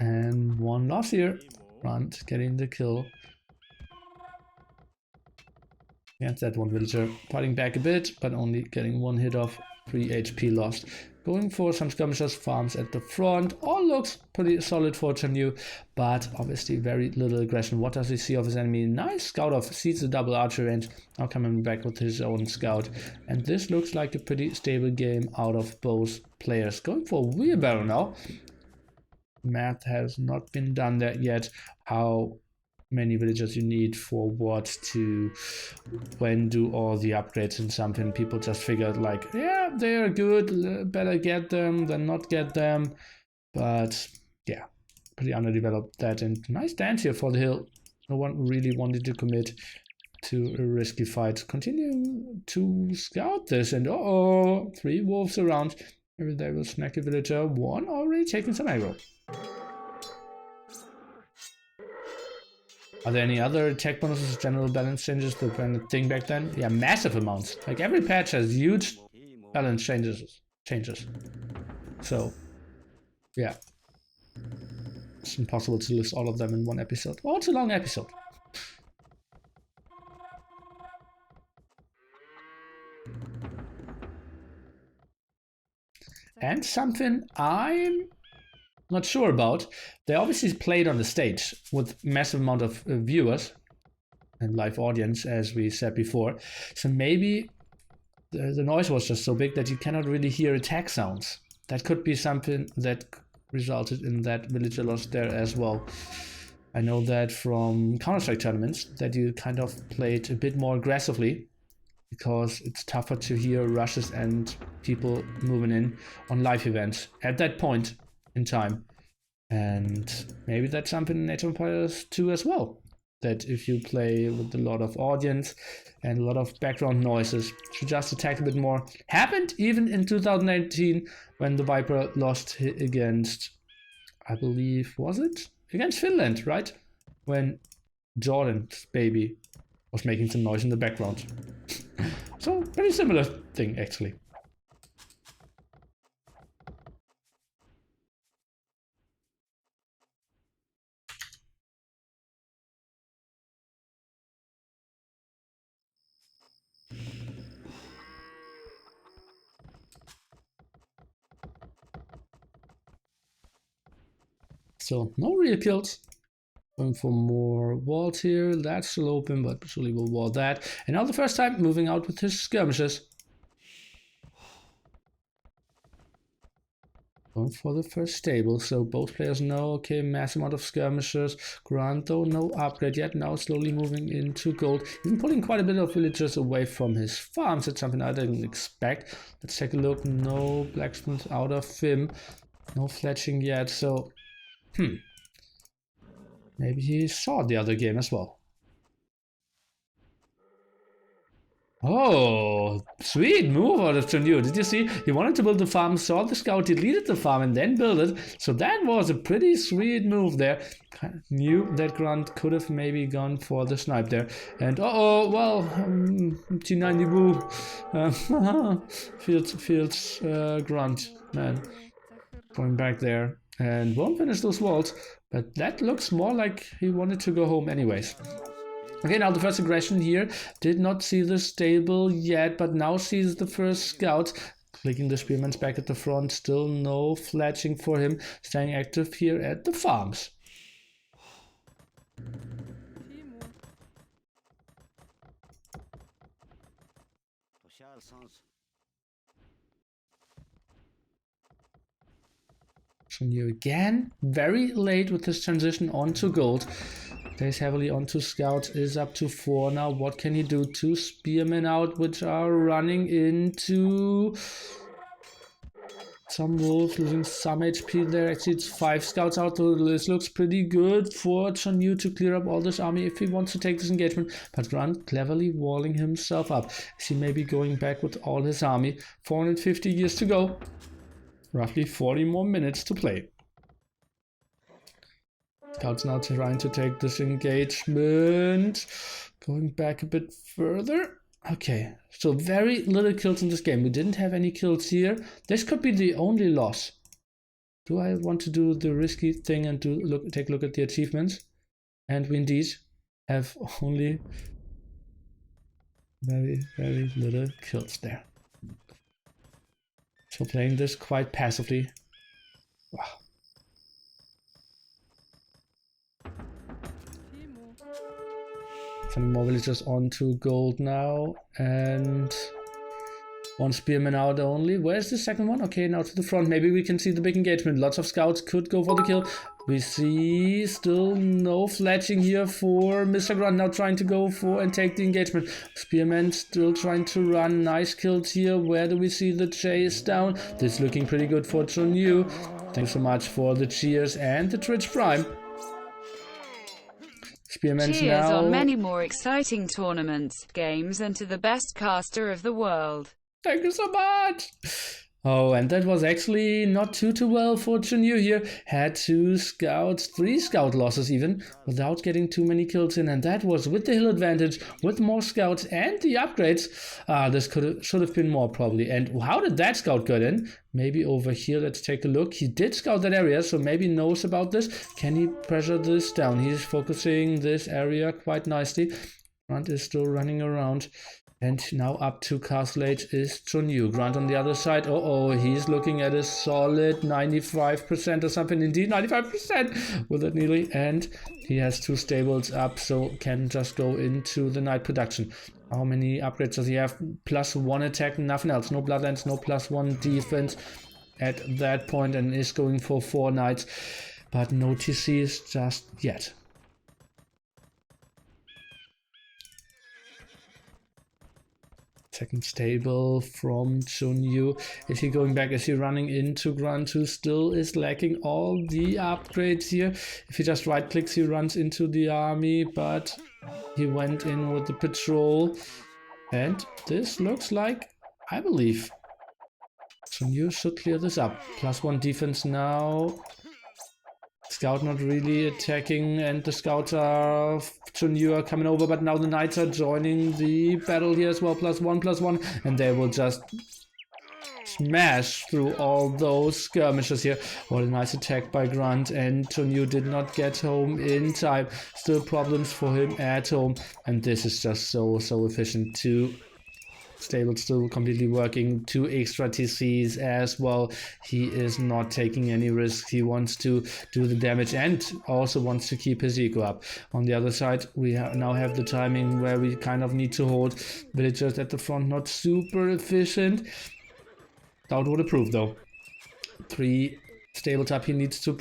And 1 loss here. Grunt getting the kill. Against that 1 villager, fighting back a bit, but only getting 1 hit off, 3 HP lost. Going for some skirmishers, farms at the front. All looks pretty solid for Jinnu, but obviously very little aggression. What does he see of his enemy? Nice scout off, sees the double archer range. Now coming back with his own scout. And this looks like a pretty stable game out of both players. Going for wheelbarrow now. Math has not been done there yet. How many villagers you need for what to when do all the upgrades and something. People just figured like, yeah, they're good, better get them than not get them. But yeah, pretty underdeveloped that, and nice dance here for the hill. No one really wanted to commit to a risky fight. Continuing to scout this, and 3 wolves around. Maybe they will snack a villager. 1 already taking some aggro. Are there any other attack bonuses, general balance changes that were a thing back then? Yeah, massive amounts. Like every patch has huge balance changes. So, yeah. It's impossible to list all of them in one episode. Oh, it's a long episode. And something I'm not sure about. They obviously played on the stage with massive amount of viewers and live audience, as we said before. So maybe the noise was just so big that you cannot really hear attack sounds. That could be something that resulted in that villager loss there as well. I know that from Counter-Strike tournaments that you kind of played a bit more aggressively because it's tougher to hear rushes and people moving in on live events at that point in time. And maybe that's something in Age of Empires 2 as well. That if you play with a lot of audience and a lot of background noises, you just attack a bit more. Happened even in 2019 when TheViper lost against, I believe, was it? Against Finland, right? When Jordan's baby was making some noise in the background. So, pretty similar thing, actually. So, no real kills. Going for more walls here. That's still open, but surely we'll wall that. And now the first time moving out with his skirmishes. Going for the first stable, so both players know, okay, massive amount of skirmishers. Grunt though, no upgrade yet, now slowly moving into gold. Even pulling quite a bit of villagers away from his farms. That's something I didn't expect. Let's take a look. No blacksmith out of him. No fletching yet, so maybe he saw the other game as well. Oh, sweet move out of Jinnu. Did you see? He wanted to build the farm, saw the scout, deleted the farm, and then built it. So that was a pretty sweet move there. Knew that Grunt could have maybe gone for the snipe there. And well, T90 Boo. Fields Grunt, man. Going back there. And won't finish those walls. But that looks more like he wanted to go home anyways. Okay, now the first aggression here. Did not see the stable yet, but now sees the first scouts. Clicking the spearmans back at the front. Still no fletching for him. Staying active here at the farms. Jinnu again, very late with his transition onto gold. Plays heavily onto scouts, is up to 4 now. What can he do? 2 spearmen out, which are running into some wolves, losing some HP there. Actually, it's 5 scouts out, so this looks pretty good for Jinnu to clear up all this army if he wants to take this engagement. But Grunt cleverly walling himself up. Is he maybe going back with all his army? 450 years to go. Roughly 40 more minutes to play. Scouts now trying to take this engagement. Going back a bit further. Okay, so very little kills in this game. We didn't have any kills here. This could be the only loss. Do I want to do the risky thing and take a look at the achievements? And we indeed have only very, very little kills there. So playing this quite passively. Wow. Some more villagers onto gold now, and 1 spearman out only. Where's the second one? Okay, now to the front. Maybe we can see the big engagement. Lots of scouts could go for the kill. We see still no fletching here for Mr. Grunt, now trying to go for and take the engagement. Spearman still trying to run. Nice kills here. Where do we see the chase down? This is looking pretty good for Jinnu. Thanks so much for the cheers and the Twitch Prime. Spearman's Cheers now on many more exciting tournaments, games, and to the best caster of the world. Thank you so much. Oh, and that was actually not too well for Jinnu here. Had 2 scouts, 3 scout losses even, without getting too many kills in. And that was with the hill advantage, with more scouts and the upgrades. This should have been more probably. And how did that scout get in? Maybe over here, let's take a look. He did scout that area, so maybe knows about this. Can he pressure this down? He's focusing this area quite nicely. Grunt is still running around. And now up to Castle Age is Jinnu. Grunt on the other side. Oh, he's looking at a solid 95% or something. Indeed, 95% with it nearly. And he has 2 stables up, so can just go into the night production. How many upgrades does he have? +1 attack, nothing else. No bloodlines, no +1 defense at that point, and is going for 4 knights. But no TCs just yet. Second stable from Jinnu. Is he going back? Is he running into Grunt, who still is lacking all the upgrades here? If he just right clicks, he runs into the army, but he went in with the patrol. And this looks like, I believe, Jinnu should clear this up. +1 defense now. Scout not really attacking, and the scouts of Jinnu are coming over, but now the knights are joining the battle here as well. +1, and they will just smash through all those skirmishes here. What a nice attack by Grunt, and Jinnu did not get home in time. Still problems for him at home, and this is just so efficient too. Stable still completely working, 2 extra TCs as well. He is not taking any risks. He wants to do the damage and also wants to keep his eco up. On the other side, we now have the timing where we kind of need to hold villagers at the front. Not super efficient. DauT would approve though. 3 stables up. He needs to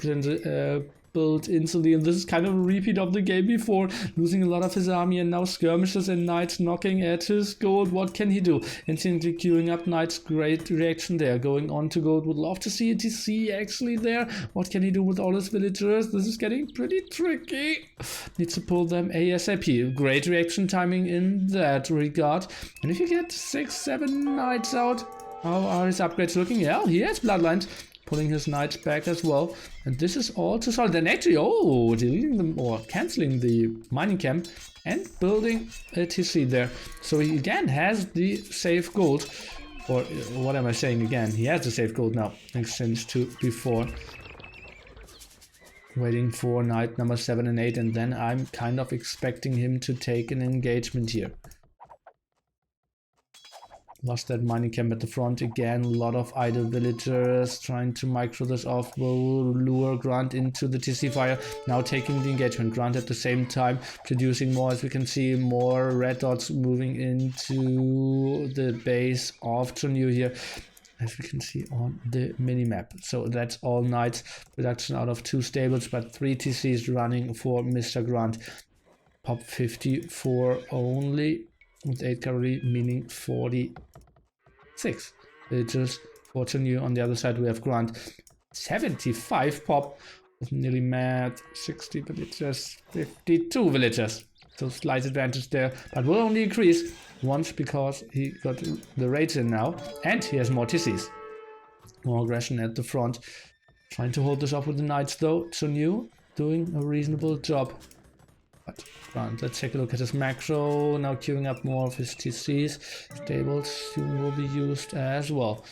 build instantly, and this is kind of a repeat of the game before, losing a lot of his army, and now skirmishes and knights knocking at his gold. What can he do? Instantly queuing up knights. Great reaction there. Going on to gold. Would love to see a TC actually there. What can he do with all his villagers? This is getting pretty tricky. Needs to pull them ASAP. Great reaction timing in that regard. And if you get 6-7 knights out, how are his upgrades looking? Yeah, he has bloodlines. Pulling his knights back as well, and this is all too solid. Then actually, deleting them or canceling the mining camp and building a TC there. So he again has the safe gold, or what am I saying again? He has the safe gold now, in exchange to before. Waiting for knight number 7 and 8, and then I'm kind of expecting him to take an engagement here. Lost that mining camp at the front again. A lot of idle villagers trying to micro this off. Will lure Grunt into the TC fire. Now taking the engagement. Grunt at the same time producing more. As we can see, more red dots moving into the base of Jinnu here, as we can see on the mini-map. So that's all knights. Production out of 2 stables, but 3 TCs running for Mr. Grunt. Pop 54 only, with 8 cavalry, meaning 46 villagers for Jinnu. On the other side, we have Grunt. 75 pop, with nearly mad 60 villagers, 52 villagers. So slight advantage there, but will only increase once because he got the raids in now, and he has more TCs. More aggression at the front. Trying to hold this off with the knights though. Jinnu doing a reasonable job. But Grunt, let's take a look at his macro. Now queuing up more of his TCs. Stables soon will be used as well.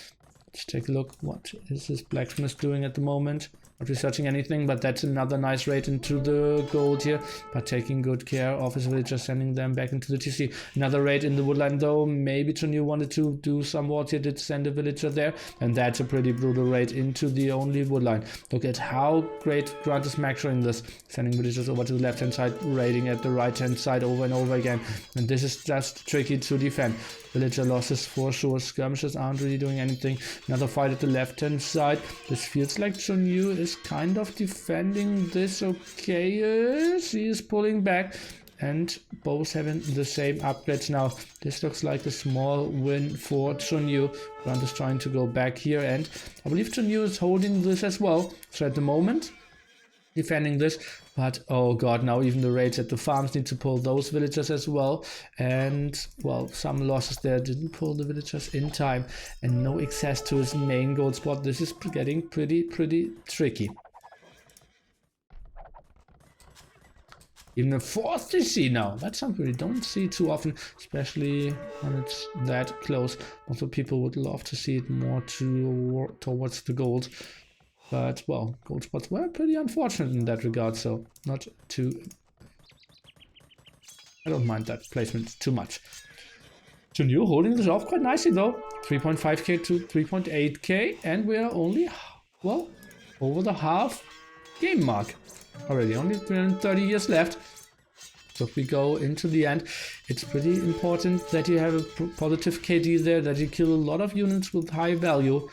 Let's take a look. What is his blacksmith doing at the moment? Not researching anything, but that's another nice raid into the gold here. But taking good care of his villagers, sending them back into the TC. Another raid in the woodline though. Maybe Jinnu wanted to do some wards here, did send a villager there. And that's a pretty brutal raid into the only woodline. Look at how great Grunt is macroing this. Sending villagers over to the left hand side, raiding at the right hand side over and over again. And this is just tricky to defend. Villager losses for sure. Skirmishes aren't really doing anything. Another fight at the left hand side. This feels like Jinnu is kind of defending this okay. He is pulling back, and both having the same upgrades now. This looks like a small win for Jinnu. Grunt is trying to go back here, and I believe Jinnu is holding this as well. So at the moment, defending this, but oh god, now even the raids at the farms need to pull those villagers as well. And well, some losses there, didn't pull the villagers in time, and no access to his main gold spot. This is getting pretty tricky. Even a 4th TC now. That's something we don't see too often, especially when it's that close. Also, people would love to see it more towards the gold. But, well, gold spots were pretty unfortunate in that regard, so not too... I don't mind that placement too much. Jinnu holding this off quite nicely though. 3.5k to 3.8k, and we are only, well, over the half game mark already. Only 330 years left. So if we go into the end, it's pretty important that you have a positive KD there, that you kill a lot of units with high value,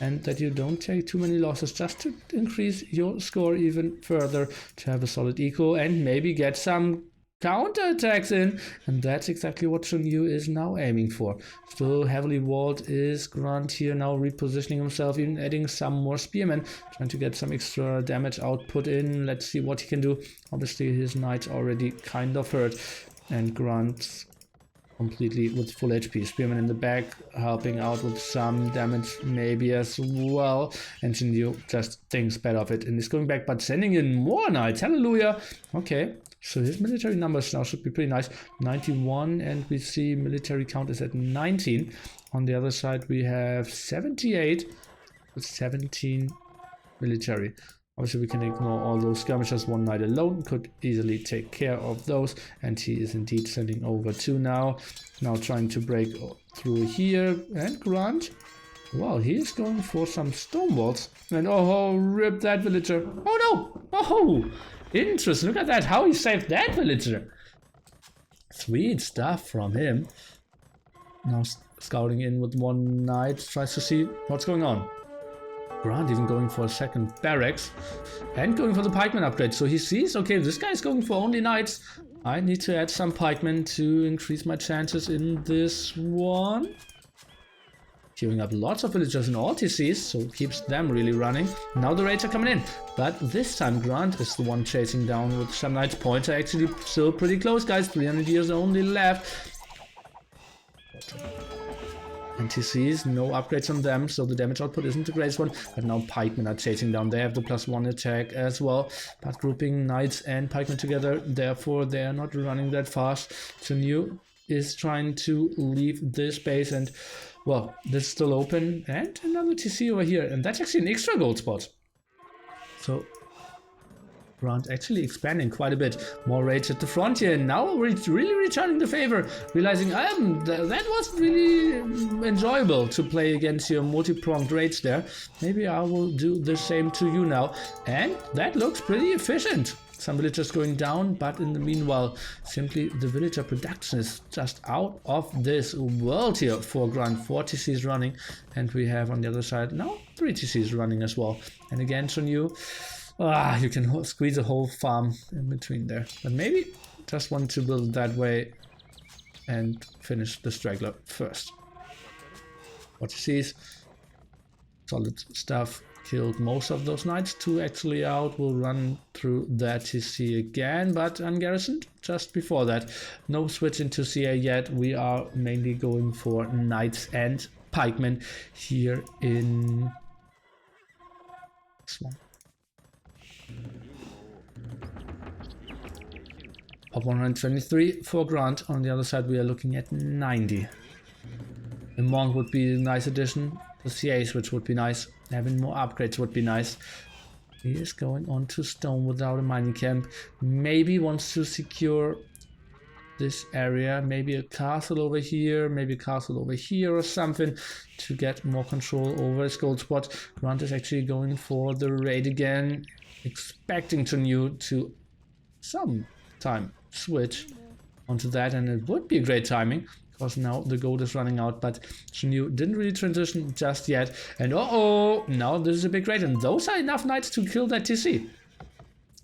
and that you don't take too many losses, just to increase your score even further, to have a solid eco and maybe get some counter attacks in, and that's exactly what Jinnu is now aiming for. Still heavily walled is Grunt here, now repositioning himself, even adding some more spearmen, trying to get some extra damage output in. Let's see what he can do. Obviously his knights already kind of hurt, and Grunt completely with full HP. Spearman in the back helping out with some damage maybe as well, and Jinnu just thinks better of it and is going back, but sending in more knights. Hallelujah. Okay, so his military numbers now should be pretty nice. 91, and we see military count is at 19. On the other side we have 78 with 17 military. Obviously we can ignore all those skirmishers. One knight alone could easily take care of those, and he is indeed sending over 2 now. Now trying to break through here, and Grunt, well, he is going for some stone walls, and oh, rip that villager. Oh no, oh, interesting, look at that, how he saved that villager. Sweet stuff from him. Now scouting in with one knight, tries to see what's going on. Grunt even going for a second barracks and going for the pikeman upgrade. So he sees, okay, this guy's going for only knights. I need to add some pikemen to increase my chances in this one. Queuing up lots of villagers in all TCs, so keeps them really running. Now the raids are coming in, but this time Grunt is the one chasing down with some knights. Points are actually still pretty close, guys. 300 years only left. NTCs, no upgrades on them, so the damage output isn't the greatest one, but now pikemen are chasing down. They have the +1 attack as well, but grouping knights and pikemen together, therefore they are not running that fast. Jinnu is trying to leave this base, and well, this is still open, and another TC over here, and that's actually an extra gold spot. So Grunt actually expanding quite a bit. More raids at the frontier, and now we're really returning the favor, realizing that was really enjoyable to play against your multi-pronged raids there. Maybe I will do the same to you now, and that looks pretty efficient. Some villagers going down, but in the meanwhile, simply the villager production is just out of this world here for Grunt. 4 TCs running, and we have on the other side now 3 TCs running as well. And again, Jinnu, you can squeeze a whole farm in between there, but maybe just want to build that way and finish the straggler first. What you see is solid stuff. Killed most of those knights. 2 actually out. Will run through that TC again, but ungarrisoned just before that. No switch into CA yet. We are mainly going for knights and pikemen here in this one. Pop 123 for Grunt. On the other side we are looking at 90. A monk would be a nice addition. The CA switch would be nice. Having more upgrades would be nice. He is going on to stone without a mining camp. Maybe wants to secure this area. Maybe a castle over here. Maybe a castle over here or something to get more control over his gold spot. Grunt is actually going for the raid again. Expecting Jinnu to sometime switch onto that, and it would be a great timing because now the gold is running out, but Jinnu didn't really transition just yet, and now this is a big raid, and those are enough knights to kill that TC.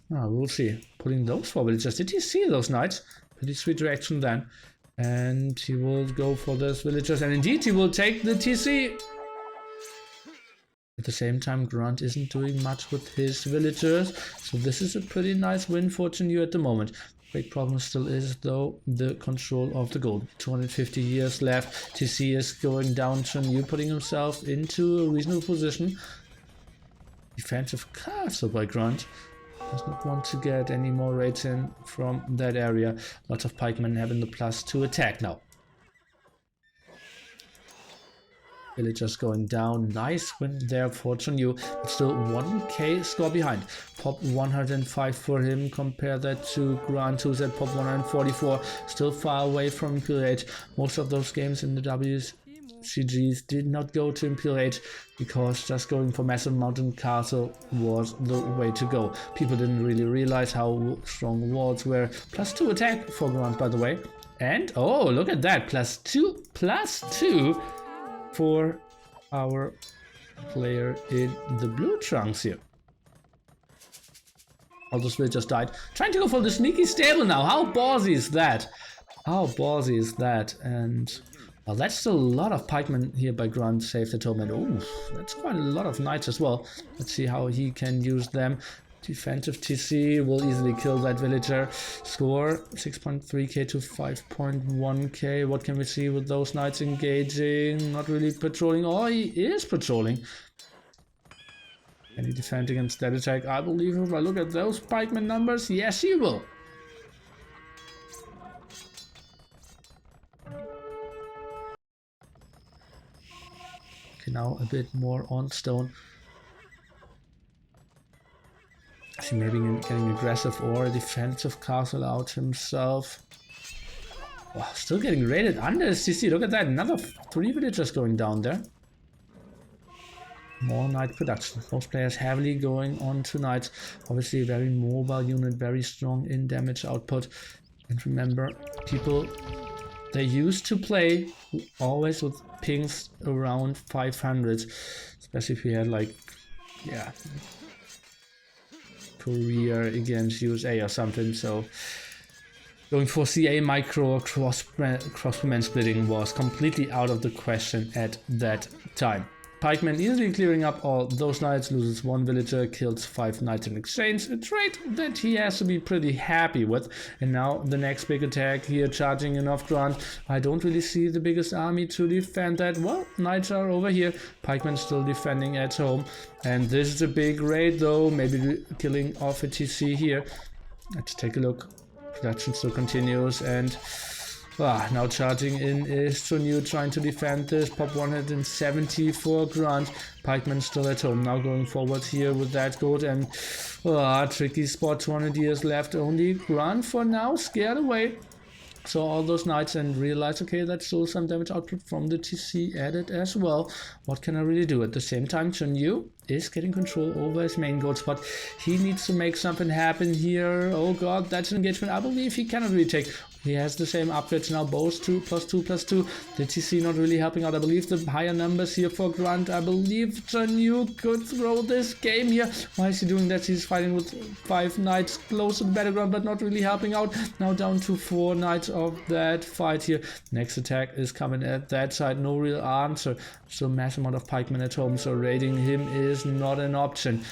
We'll see. Putting those for villagers. Did he see those knights? Pretty sweet reaction then, and he will go for those villagers, and indeed he will take the TC. At the same time, Grunt isn't doing much with his villagers, so this is a pretty nice win for Jinnu at the moment. Big problem still is, though, the control of the gold. 250 years left. TC is going down. Jinnu putting himself into a reasonable position. Defensive castle by Grunt. Does not want to get any more raids in from that area. Lots of pikemen having the +2 attack now. Villagers going down. Nice win there for Jinnu. But still 1k score behind. Pop 105 for him. Compare that to Grunt, who's at pop 144. Still far away from Imperial Age. Most of those games in the WCGs did not go to Imperial Age because just going for Massive Mountain Castle was the way to go. People didn't really realize how strong walls were. +2 attack for Grunt, by the way. And, oh, look at that. +2 for our player in the blue trunks here. All those villagers died. Trying to go for the sneaky stable now. How ballsy is that? How ballsy is that? And well, that's still a lot of pikemen here by Grunt, saved at home. And oh, that's quite a lot of knights as well. Let's see how he can use them. Defensive TC will easily kill that villager. Score 6.3k to 5.1k. What can we see with those knights engaging? Not really patrolling. Oh, he is patrolling. Can he defend against that attack? I believe if I look at those pikeman numbers, yes he will. Okay, now a bit more on stone. See, maybe getting aggressive or a defensive castle out himself. Wow, still getting raided under his CC. Look at that, another 3 villagers going down there. More knight production. Most players heavily going on to knights. Obviously a very mobile unit, very strong in damage output. And remember, people, they used to play always with pings around 500. Especially if you had like, yeah, Korea against USA or something. So going for CA micro cross command splitting was completely out of the question at that time. Pikeman easily clearing up all those knights, loses 1 villager, kills 5 knights in exchange, a trait that he has to be pretty happy with. And now the next big attack here, charging in off Grunt. I don't really see the biggest army to defend that. Well, knights are over here, pikeman still defending at home. And this is a big raid though, maybe killing off a TC here. Let's take a look. Production still continues, and now charging in is Jinnu, trying to defend this. Pop 170 for Grunt. Pikeman still at home. Now going forward here with that gold, and tricky spot. 200 years left. Only Grunt for now, scared away. So all those knights and realize, okay, that's still some damage output from the TC added as well. What can I really do? At the same time, Jinnu is getting control over his main gold spot. He needs to make something happen here. Oh god, that's an engagement I believe he cannot really take. He has the same upgrades now, both 2 +2 +2. The TC not really helping out. I believe the higher numbers here for Grunt. I believe Jinnu could throw this game here. Why is he doing that? He's fighting with 5 knights close to the battleground, but not really helping out. Now down to 4 knights of that fight here. Next attack is coming at that side. No real answer. So massive amount of pikemen at home, so raiding him is not an option.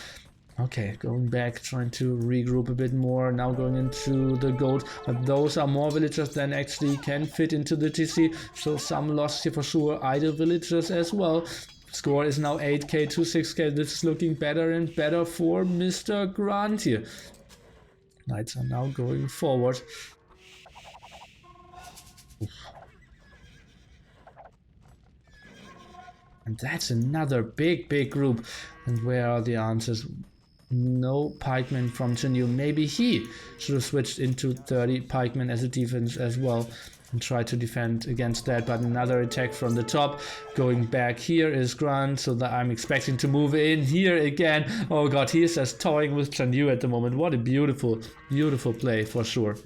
Okay, going back, trying to regroup a bit more. Now going into the gold. But those are more villagers than actually can fit into the TC. So some loss here for sure. Idle villagers as well. Score is now 8k to 6k. This is looking better and better for Mr. Grunt here. Knights are now going forward. Oof. And that's another big group. And where are the answers? No pikemen from Jinnu. Maybe he should have switched into 30 pikemen as a defense as well and try to defend against that. But another attack from the top. Going back here is Grunt, so that I'm expecting to move in here again. Oh god, he is just toying with Jinnu at the moment. What a beautiful play for sure.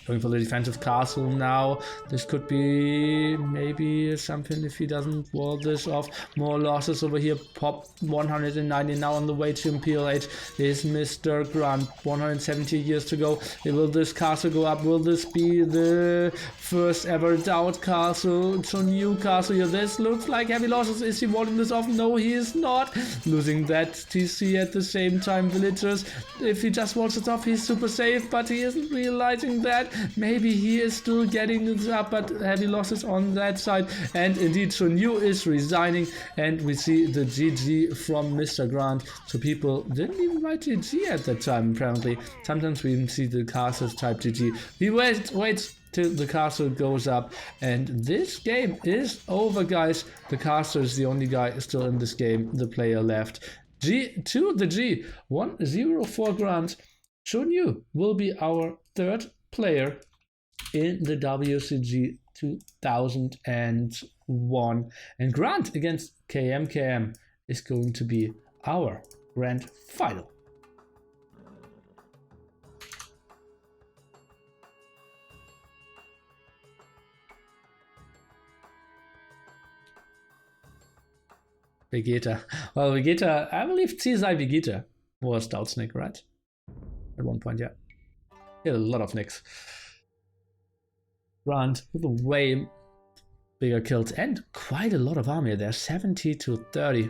Going for the defensive castle now. This could be maybe something if he doesn't wall this off. More losses over here. Pop 190 now on the way to Imperial Age is Mr. Grunt. 170 years to go. Will this castle go up? Will this be the first ever DauT castle? Jinnu castle here. This looks like heavy losses. Is he walling this off? No, he is not. Losing that TC at the same time. Villagers, if he just walls it off, he's super safe, but he isn't realizing that. Maybe he is still getting it up, but heavy losses on that side. And indeed, Jinnu is resigning, and we see the GG from Mr. Grunt. So people didn't even write GG at that time, apparently. Sometimes we even see the castles type GG. He wait, till the caster goes up. And this game is over, guys. The caster is the only guy still in this game, the player left. To the G, 1-0 Grunt. Jinnu will be our third player in the WCG 2001. And Grunt against Kmkm is going to be our grand final. Vegeta. Well, Vegeta, I believe CSI Vegeta was DauT's nick, right? At one point, yeah. He had a lot of nicks. Grunt with a way bigger kills and quite a lot of army there. 70 to 30.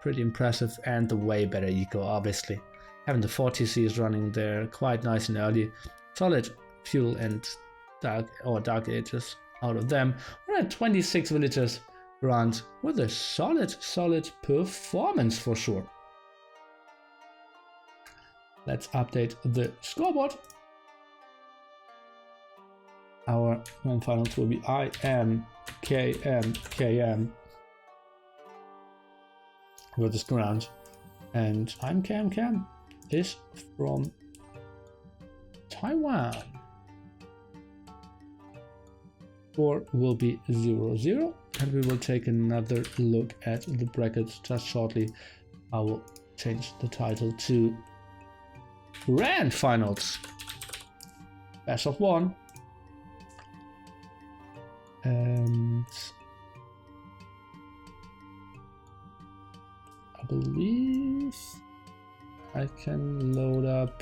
Pretty impressive, and the way better eco, obviously. Having the 4 TCs running there quite nice and early. Solid fuel and dark ages out of them. We're at 26 villagers. Grunt with a solid performance for sure. Let's update the scoreboard. Our grand finals will be Kmkm versus Grunt, and Kmkm is from Taiwan. Score will be 0-0, and we will take another look at the brackets just shortly. I will change the title to Grand Finals. Best of 1. And I believe I can load up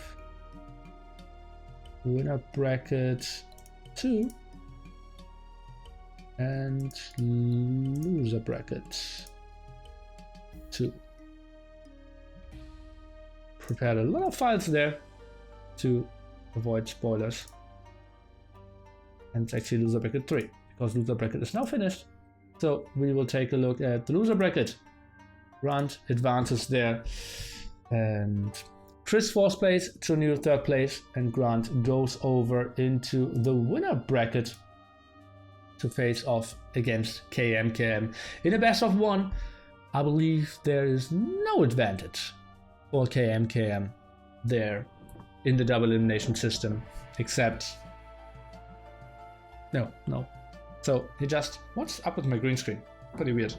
winner bracket 2 and loser bracket 2. Prepared a lot of files there to avoid spoilers. And it's actually loser bracket 3, because loser bracket is now finished. So we will take a look at the loser bracket. Grunt advances there, and Chris 4th place, Jinnu 3rd place, and Grunt goes over into the winner bracket to face off against Kmkm. In a best of 1, I believe there is no advantage for Kmkm there in the double elimination system, except no. So he just, what's up with my green screen? Pretty weird.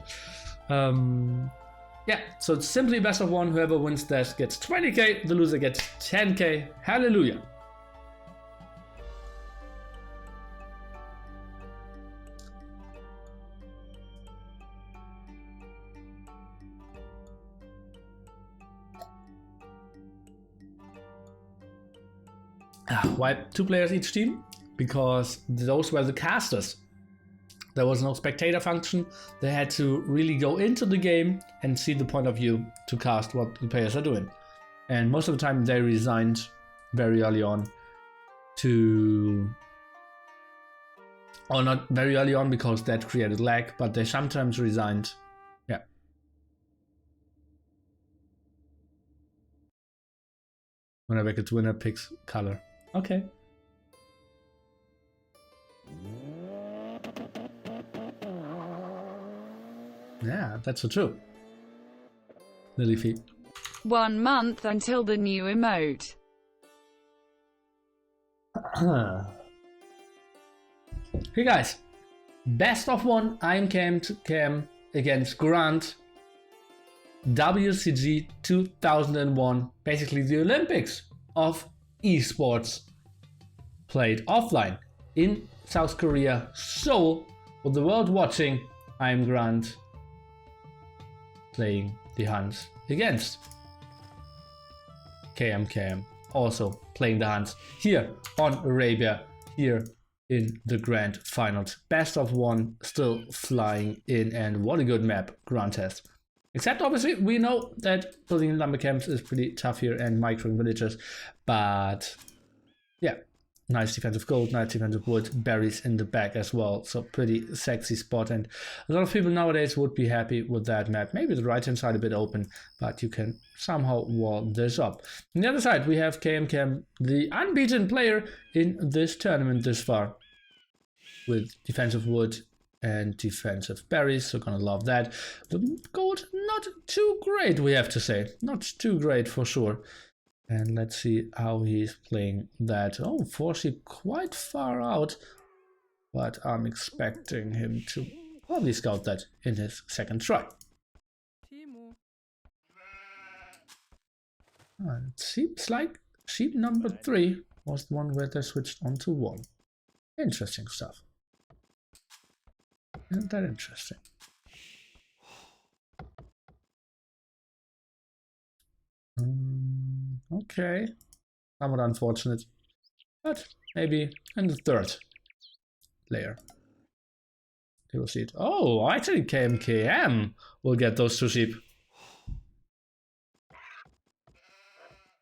Yeah, so it's simply best of 1. Whoever wins that gets 20k, the loser gets 10k. Hallelujah. Why 2 players each team? Because those were the casters. There was no spectator function. They had to really go into the game and see the point of view to cast what the players are doing. And most of the time they resigned very early on or not very early on because that created lag, but they sometimes resigned. Yeah. Whenever I get winner picks color. Okay. Yeah, that's so true. Lily feet. 1 month until the new emote. Hey guys, best of 1, Kmkm against Grunt. WCG 2001, basically the Olympics of esports, played offline in South Korea, Seoul, with the world watching. I'm Grunt playing the Huns against Kmkm, also playing the Huns here on Arabia, here in the grand finals. Best of 1 still flying in, and what a good map Grunt has. Except obviously we know that building lumber camps is pretty tough here and microing villages, but yeah, nice defensive gold, nice defensive wood, berries in the back as well, so pretty sexy spot, and a lot of people nowadays would be happy with that map. Maybe the right hand side a bit open, but you can somehow wall this up. On the other side we have Kmkm, the unbeaten player in this tournament this far. with defensive wood and defensive berries, so gonna love that. The gold, not too great, we have to say. Not too great for sure. And let's see how he's playing that. Oh, 4 sheep quite far out, but I'm expecting him to probably scout that in his second try. It seems like sheep number 3 was the one where they switched on to 1. Interesting stuff. Isn't that interesting? Okay. Somewhat unfortunate. But maybe in the 3rd layer. You will see it. Oh, actually Kmkm will get those 2 sheep.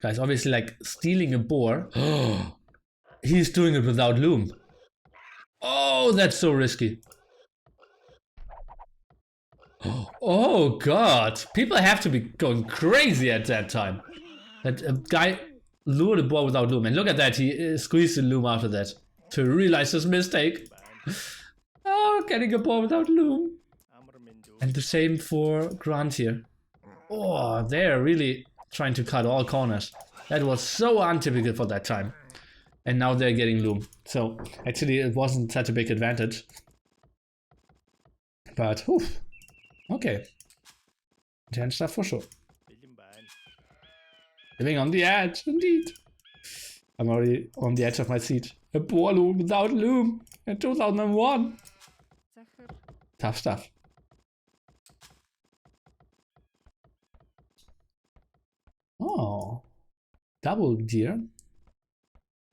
Guys, obviously like stealing a boar. He's doing it without loom. Oh, that's so risky. Oh god, people have to be going crazy at that time. That a guy lured a boar without loom, and look at that, he squeezed the loom after that to realize his mistake. Oh, getting a boar without loom. And the same for Grunt here. Oh, they're really trying to cut all corners. That was so untypical for that time. And now they're getting loom. So actually it wasn't such a big advantage. But whew. Okay. Intense stuff for sure. Living on the edge, indeed. I'm already on the edge of my seat. A boar loom without loom in 2001. Tough stuff. Oh, double deer.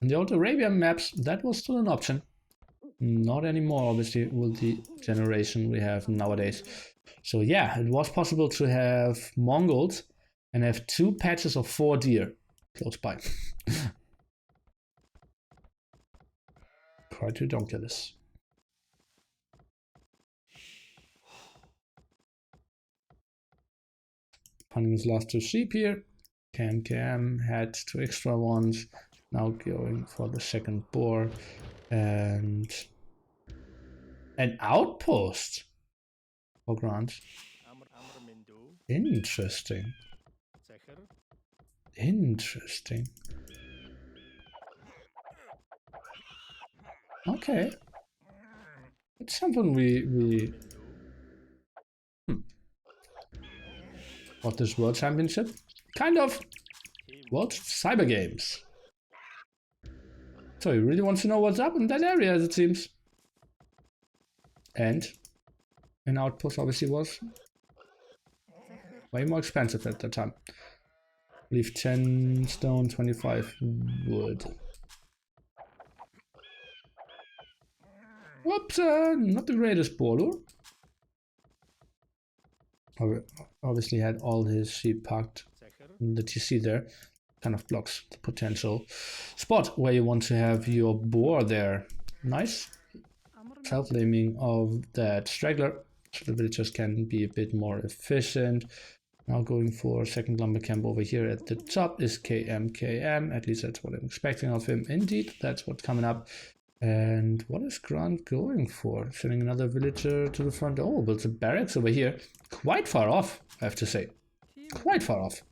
In the old Arabian maps, that was still an option. Not anymore, obviously, with the generation we have nowadays. So yeah, it was possible to have Mongols and have 2 patches of 4 deer close by. Quite ridiculous. Finding his last 2 sheep here. Kmkm had 2 extra ones. Now going for the second boar. And an outpost for Grunt. Interesting. Interesting. Okay. It's something we What this World Championship? Kind of. World Cyber Games. So he really wants to know what's up in that area, as it seems. And an outpost obviously was way more expensive at that time. I believe 10 stone, 25 wood. Whoops, not the greatest baller. Obviously had all his sheep parked that you see there. Kind of blocks the potential spot where you want to have your boar there. Nice self-laming of that straggler, so the villagers can be a bit more efficient. Now going for second lumber camp over here at the top is Kmkm. At least that's what I'm expecting of him. Indeed, that's what's coming up. And what is Grunt going for? Sending another villager to the front. Oh, but the barracks over here. Quite far off, I have to say. Quite far off.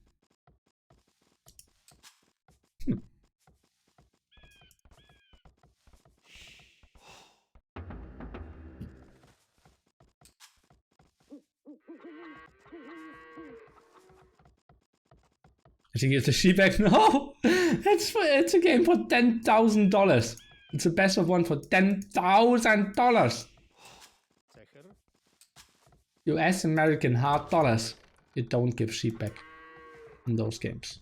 Did he give the sheep back? No! It's a game for $10,000. It's a best of 1 for $10,000. US American hard dollars. You don't give sheep back in those games.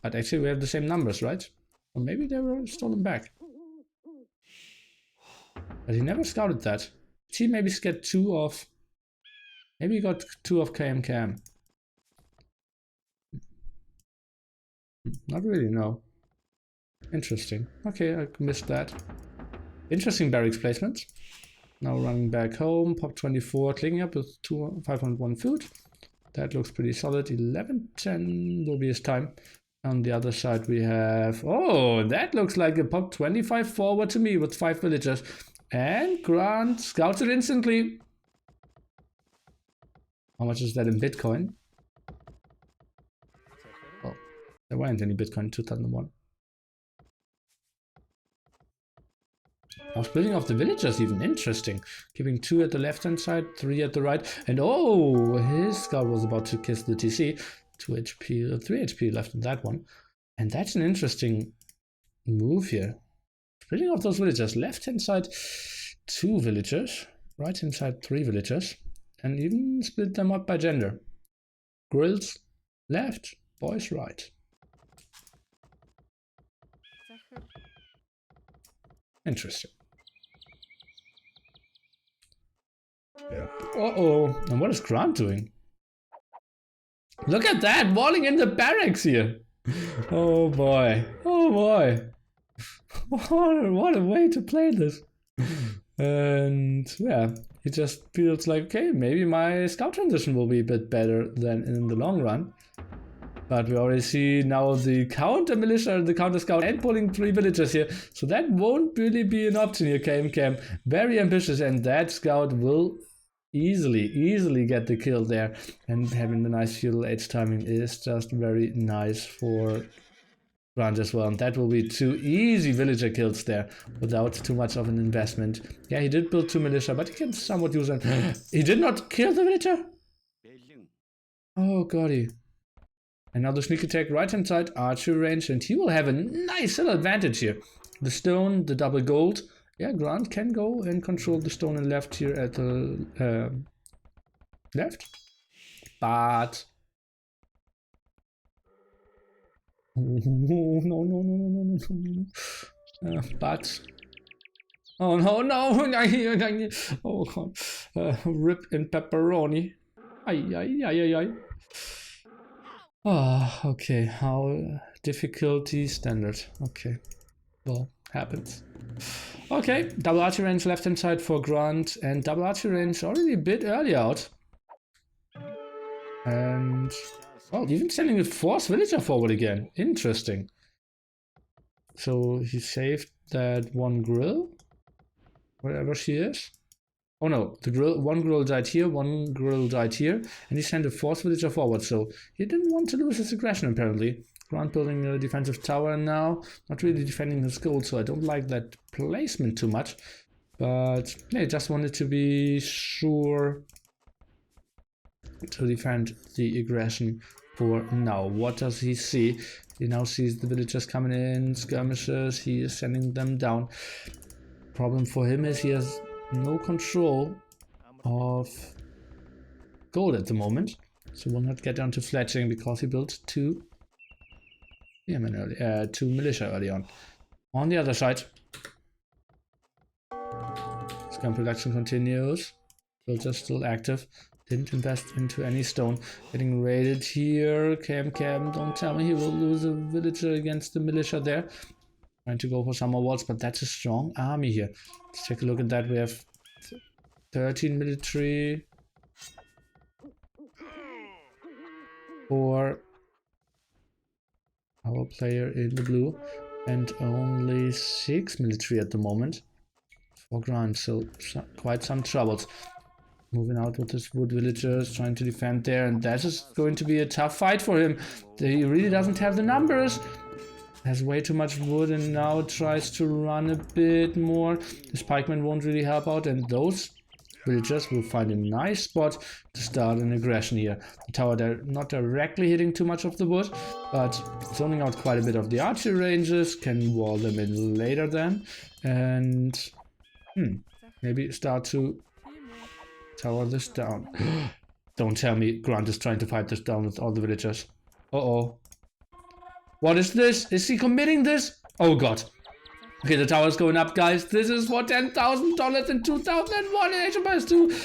But actually we have the same numbers, right? Or maybe they were stolen back. But he never scouted that. Did he maybe get 2 of... Maybe he got 2 of Kmkm. Not really, no. Interesting. Okay, I missed that. Interesting barracks placement. Now running back home, pop 24, clicking up with 501 food. That looks pretty solid. 1110 will be his time. On the other side we have... Oh, that looks like a pop 25 forward to me with 5 villagers. And Grunt scouts it instantly. How much is that in Bitcoin? Oh, there weren't any Bitcoin in 2001. I was building off the villagers even. Interesting. Keeping 2 at the left hand side, 3 at the right. And oh, his scout was about to kiss the TC. 2 HP, 3 HP left in that one. And that's an interesting move here. Splitting off those villagers. Left hand side, 2 villagers. Right hand side, 3 villagers. And even split them up by gender. Girls left, boys right. Interesting. Yeah. Uh-oh. And what is Grunt doing? Look at that! Walling in the barracks here! Oh boy. Oh boy. What a way to play this. And yeah, he just feels like, okay, maybe my scout transition will be a bit better than in the long run. But we already see now the counter militia, the counter scout, and pulling 3 villagers here. So that won't really be an option here, Kmkm. Very ambitious, and that scout will easily get the kill there. And having the nice feudal age timing is just very nice for Grunt as well. And that will be 2 easy villager kills there without too much of an investment. Yeah, he did build 2 militia, but he can somewhat use them. He did not kill the villager? Oh, goddy. Another sneak attack, right hand side, archer range, and he will have a nice little advantage here. The stone, the double gold. Yeah, Grunt can go and control the stone and left here at the left. But... no. But... Oh no. Oh god. Rip in pepperoni. Ay. Ah, okay. How difficulty standard. Okay. Well, happens. Okay, double archer range left hand side for Grunt, and double archer range already a bit early out. And well, even sending a force villager forward again. Interesting. So he saved that one grill, wherever she is. Oh no, the grill, one grill died here, one grill died here, and he sent a force villager forward, so he didn't want to lose his aggression apparently. Grunt building a defensive tower now, not really defending his gold, so I don't like that placement too much. But yeah, just wanted to be sure to defend the aggression for now. What does he see? He now sees the villagers coming in, skirmishes, he is sending them down. Problem for him is he has no control of gold at the moment, so will not get down to fletching because he built 2 militia early on. On the other side, scum production continues. Villagers still active. Didn't invest into any stone. Getting raided here. Kmkm, don't tell me he will lose a villager against the militia there. Trying to go for some more walls, but that's a strong army here. Let's take a look at that. We have 13 military for our player in the blue, and only 6 military at the moment for Grunt, so quite some troubles. Moving out with his wood villagers, trying to defend there, and that is going to be a tough fight for him. He really doesn't have the numbers. Has way too much wood and now tries to run a bit more. The pikemen won't really help out, and those villagers will find a nice spot to start an aggression here. The tower not directly hitting too much of the wood, but zoning out quite a bit of the archer ranges, can wall them in later then, and maybe start to tower this down. Don't tell me Grunt is trying to fight this down with all the villagers. Uh-oh. What is this? Is he committing this? Oh god. Okay, the tower is going up, guys. This is for $10,000 in 2001 in Age of Empires 2.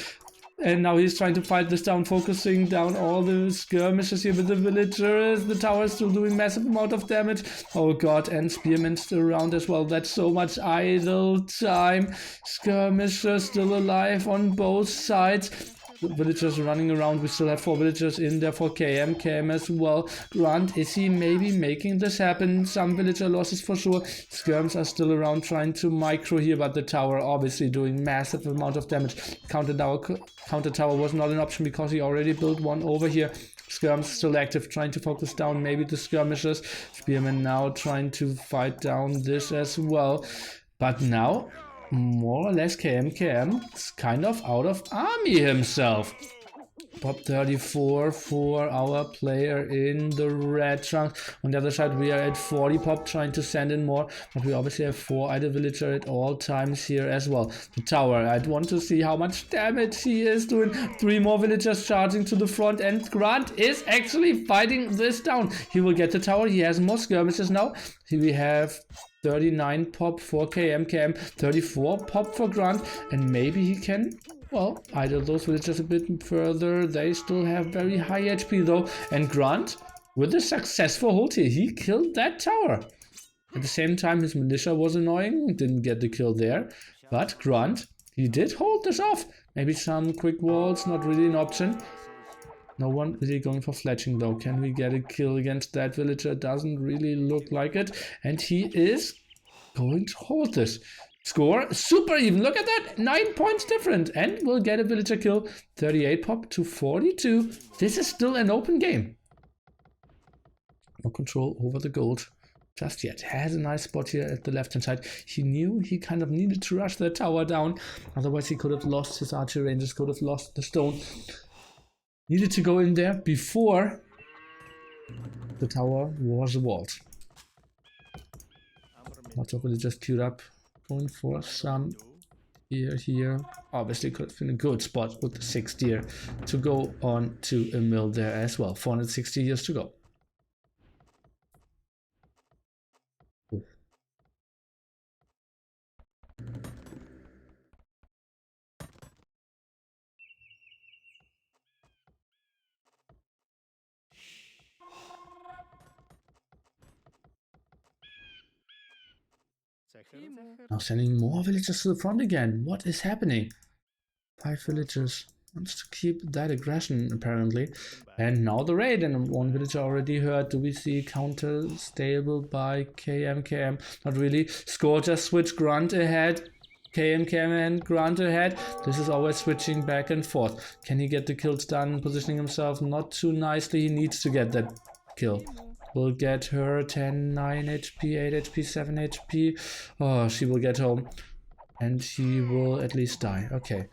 And now he's trying to fight this down, focusing down all the skirmishes here with the villagers. The tower is still doing massive amount of damage. Oh god, and spearmen still around as well. That's so much idle time. Skirmishers still alive on both sides. villagers running around. We still have 4 villagers in there for Kmkm as well. Grunt, is he maybe making this happen? Some villager losses for sure. Skirms are still around trying to micro here, but the tower obviously doing massive amount of damage. Counter tower was not an option because he already built one over here. Skirms still active, trying to focus down maybe the skirmishers. Spearman now trying to fight down this as well. But now, more or less, Kmkm is kind of out of army himself. Pop 34 for our player in the red trunk. On the other side, we are at 40 pop, trying to send in more. But we obviously have 4 idle villager at all times here as well. The tower, I'd want to see how much damage he is doing. 3 more villagers charging to the front, and Grunt is actually fighting this down. He will get the tower. He has more skirmishes now. Here we have 39 pop for Kmkm, 34 pop for Grunt, and maybe he can, well, idle those villagers a bit further. They still have very high HP though, and Grunt, with a successful hold here, he killed that tower. At the same time, his militia was annoying, didn't get the kill there, but Grunt, he did hold this off. Maybe some quick walls, not really an option. No one really going for fletching though. Can we get a kill against that villager? Doesn't really look like it. And he is going to hold this. Score super even. Look at that. 9 points different. And we'll get a villager kill. 38 pop to 42. This is still an open game. No control over the gold just yet. Has a nice spot here at the left hand side. He knew he kind of needed to rush that tower down. Otherwise he could have lost his archery ranges, could have lost the stone. Needed to go in there before the tower was walled. Lots of villagers queued up, going for some here. Obviously could have been a good spot with the 6 deer to go on to a mill there as well. 460 years to go. Now sending more villagers to the front again. What is happening? 5 villagers. Wants to keep that aggression apparently. And now the raid, and 1 villager already hurt. Do we see counter stable by Kmkm? Not really. Score just switch. Grunt ahead. Kmkm and Grunt ahead. This is always switching back and forth. Can he get the kills done? Positioning himself not too nicely. He needs to get that kill. Will get her 10, 9 HP, 8 HP, 7 HP. Oh, she will get home. And she will at least die. Okay.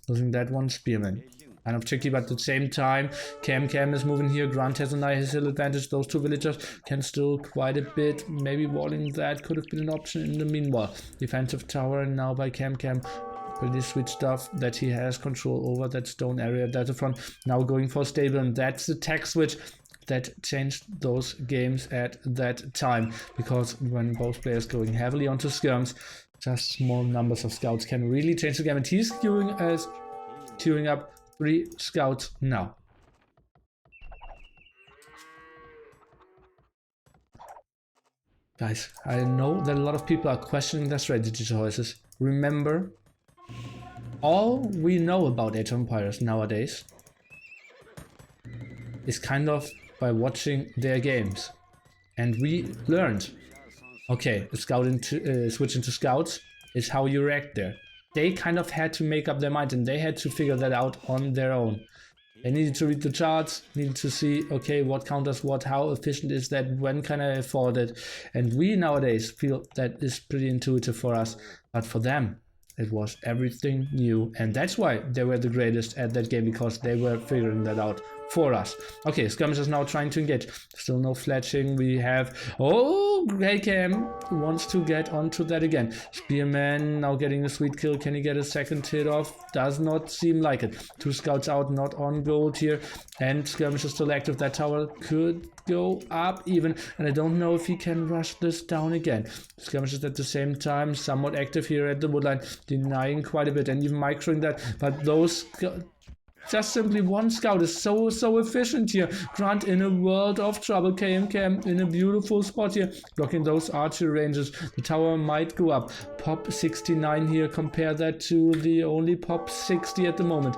Losing that one. Spearman. Kind of tricky, but at the same time, Kmkm is moving here. Grunt has a nice hill advantage. Those 2 villagers can still quite a bit. Maybe walling that could have been an option in the meanwhile. Defensive tower now by Kmkm. Pretty sweet stuff that he has control over that stone area at the front. Now going for stable, and that's the tech switch that changed those games at that time, because when both players going heavily onto skirms, just small numbers of scouts can really change the game, and he's queuing up 3 scouts now. Guys, I know that a lot of people are questioning their strategy choices. Remember, all we know about Age of Empires nowadays is kind of by watching their games, and we learned, okay, switching to scouts is how you react there. They kind of had to make up their mind, and they had to figure that out on their own. They needed to read the charts, needed to see, okay, what counters what, how efficient is that, when can I afford it, and we nowadays feel that is pretty intuitive for us, but for them it was everything new, and that's why they were the greatest at that game, because they were figuring that out for us. Okay, skirmishers now trying to engage. Still no fletching. We have, oh, Kmkm wants to get onto that again. Spearman now getting a sweet kill. Can he get a second hit off? Does not seem like it. 2 scouts out, not on gold here, and skirmishers still active. That tower could go up even, and I don't know if he can rush this down again. Skirmishers at the same time somewhat active here at the woodline, denying quite a bit and even microing that, but those just simply 1 scout is so efficient here. Grunt in a world of trouble. Kmkm in a beautiful spot here, blocking those archery ranges. The tower might go up. Pop 69 here. Compare that to the only pop 60 at the moment.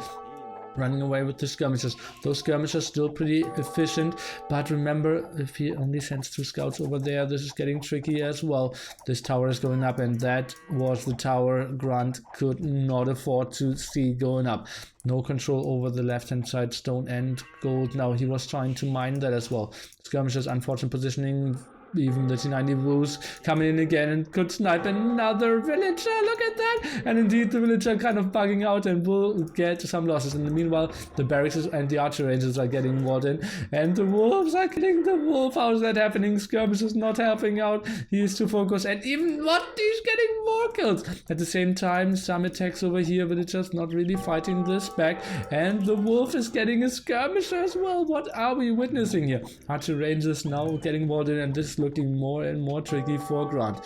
running away with the skirmishers. Those skirmishers still pretty efficient, but remember, if he only sends 2 scouts over there, this is getting tricky as well. This tower is going up, and that was the tower Grunt could not afford to see going up. No control over the left-hand side stone and gold. Now he was trying to mine that as well. Skirmishers, unfortunate positioning. Even the T90 Woos coming in again and could snipe another villager. Look at that! And indeed, the villager kind of bugging out and will get some losses. In the meanwhile, the barracks and the archer rangers are getting walled in, and the wolves are killing the wolf. How is that happening? Skirmish is not helping out. He is too focused, and even what? He's getting more kills. At the same time, some attacks over here. Villagers not really fighting this back, and the wolf is getting a skirmisher as well. What are we witnessing here? Archer rangers now getting walled in, and this looking more and more tricky for Grunt.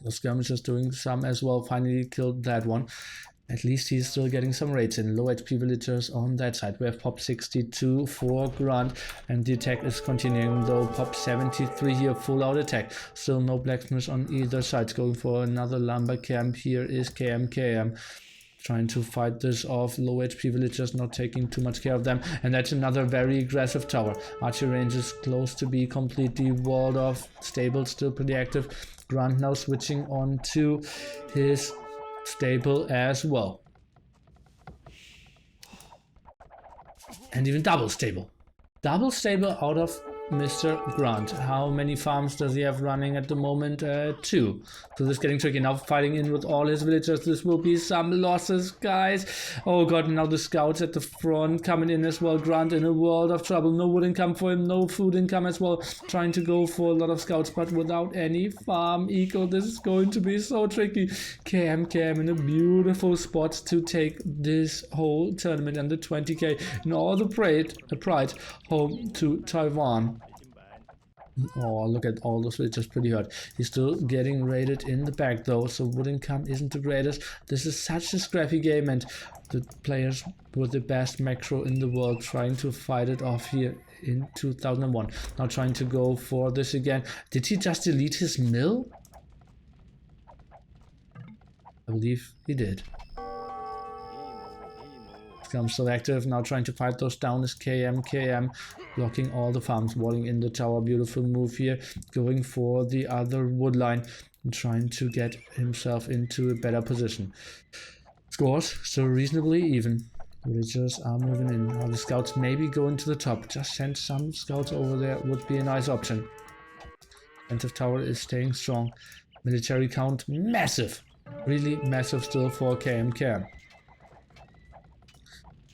The skirmishers doing some as well. Finally killed that one. At least he's still getting some raids in. Low HP villagers on that side. We have pop 62 for Grunt, and the attack is continuing though. Pop 73 here, full out attack. Still no blacksmiths on either side. Going for another lumber camp. Here is Kmkm. Trying to fight this off. Low HP villagers not taking too much care of them, and that's another very aggressive tower. Archer range is close to be completely walled off. Stable still pretty active. Grunt now switching on to his stable as well, and even double stable out of Mr. Grunt. How many farms does he have running at the moment? 2. So this is getting tricky. Now fighting in with all his villagers. This will be some losses, guys. Oh god, now the scouts at the front coming in as well. Grunt in a world of trouble. No wood income for him, no food income as well. Trying to go for a lot of scouts, but without any farm eco. This is going to be so tricky. Kmkm in a beautiful spot to take this whole tournament and the 20k and all the pride home to Taiwan. Oh, look at all those villagers, pretty hurt. He's still getting raided in the back though, so wood income isn't the greatest. This is such a scrappy game, and the players with the best macro in the world trying to fight it off here in 2001. Now trying to go for this again. Did he just delete his mill? I believe he did. Becomes still active, now trying to fight those down is Kmkm, blocking all the farms, walling in the tower. Beautiful move here, going for the other wood line and trying to get himself into a better position. Scores still reasonably even. Villagers are moving in. Now the scouts maybe going to the top. Just send some scouts over there would be a nice option. Defensive tower is staying strong. Military count massive, really massive still for Kmkm.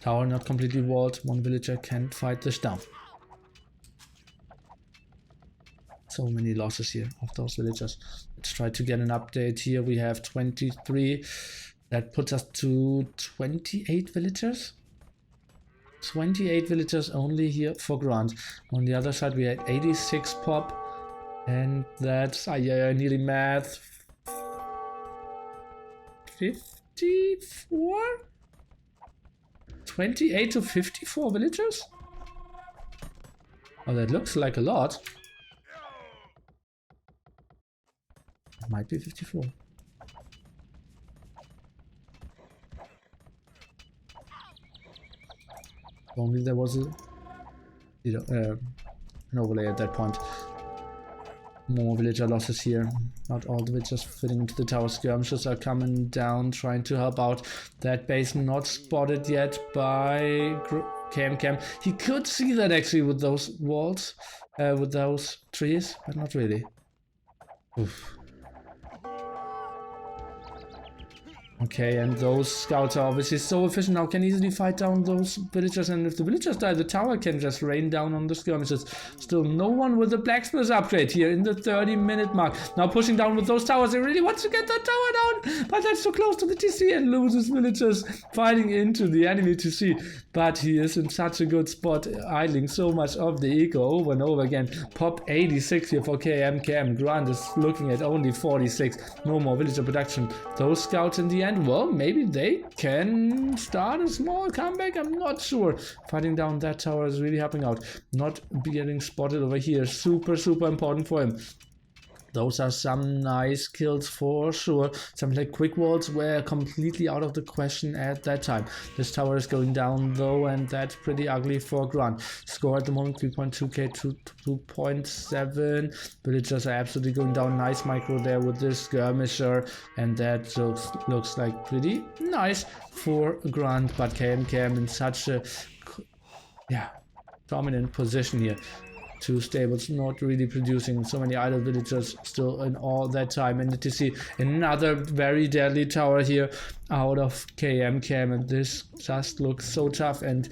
Tower not completely walled. One villager can't fight this down. So many losses here of those villagers. Let's try to get an update here. We have 23. That puts us to 28 villagers. 28 villagers only here for Grunt. On the other side we had 86 pop. And that's, nearly math, 54? 28 to 54 villagers? Oh, that looks like a lot. It might be 54. If only there was a, an overlay at that point. More villager losses here. Not all the villagers fitting into the tower. Skirmishers are coming down, trying to help out. That base not spotted yet by Kmkm. He could see that actually with those walls, with those trees, but not really. Oof. Okay, and those scouts are obviously so efficient now, can easily fight down those villagers, and if the villagers die, the tower can just rain down on the skirmishers. Still no one with a blacksmith upgrade here in the 30-minute mark. Now pushing down with those towers, they really want to get that tower down, but that's too close to the TC and loses villagers fighting into the enemy TC. But he is in such a good spot, idling so much of the eco over and over again. Pop 86 here for Kmkm. Grunt is looking at only 46. No more villager production. Those scouts in the end, well, maybe they can start a small comeback, I'm not sure. Fighting down that tower is really helping out. Not getting spotted over here, super important for him. Those are some nice kills for sure. Some like quick walls were completely out of the question at that time. This tower is going down though, and that's pretty ugly for Grunt. Score at the moment 3.2k to 2.7. Villagers are absolutely going down. Nice micro there with this skirmisher, and that looks like pretty nice for Grunt. But Kmkm in such a dominant position here. Two stables not really producing, so many idle villagers still in all that time, and to see another very deadly tower here out of Kmkm, and this just looks so tough. And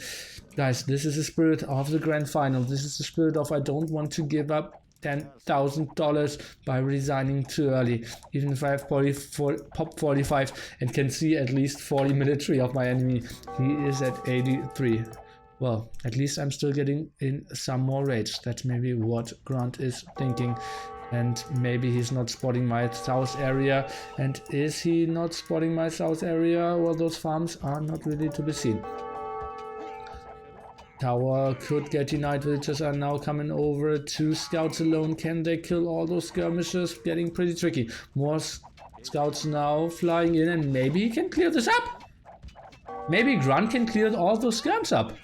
guys, this is the spirit of the grand final. This is the spirit of I don't want to give up $10,000 by resigning too early, even if I have pop 45 and can see at least 40 military of my enemy. He is at 83. Well, at least I'm still getting in some more rage. That's maybe what Grunt is thinking. And maybe he's not spotting my south area. And is he not spotting my south area? Well, those farms are not really to be seen. Tower could get denied. Villagers are now coming over. 2 scouts alone. Can they kill all those skirmishers? Getting pretty tricky. More scouts now flying in, and maybe he can clear this up. Maybe Grunt can clear all those skirms up.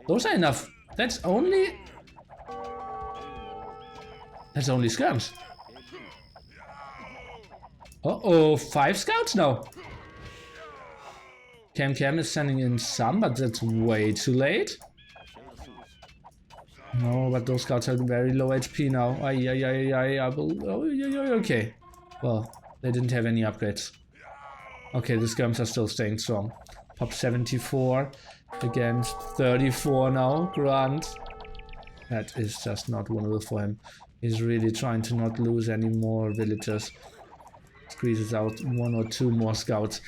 Those are enough. That's only skirms. Uh-oh, 5 scouts now. Kmkm is sending in some, but that's way too late. No, but those scouts have very low HP now. Okay. Well, they didn't have any upgrades. Okay, the skirms are still staying strong. Pop 74 against 34 now. Grunt. That is just not winnable for him. He's really trying to not lose any more villagers. Squeezes out 1 or 2 more scouts.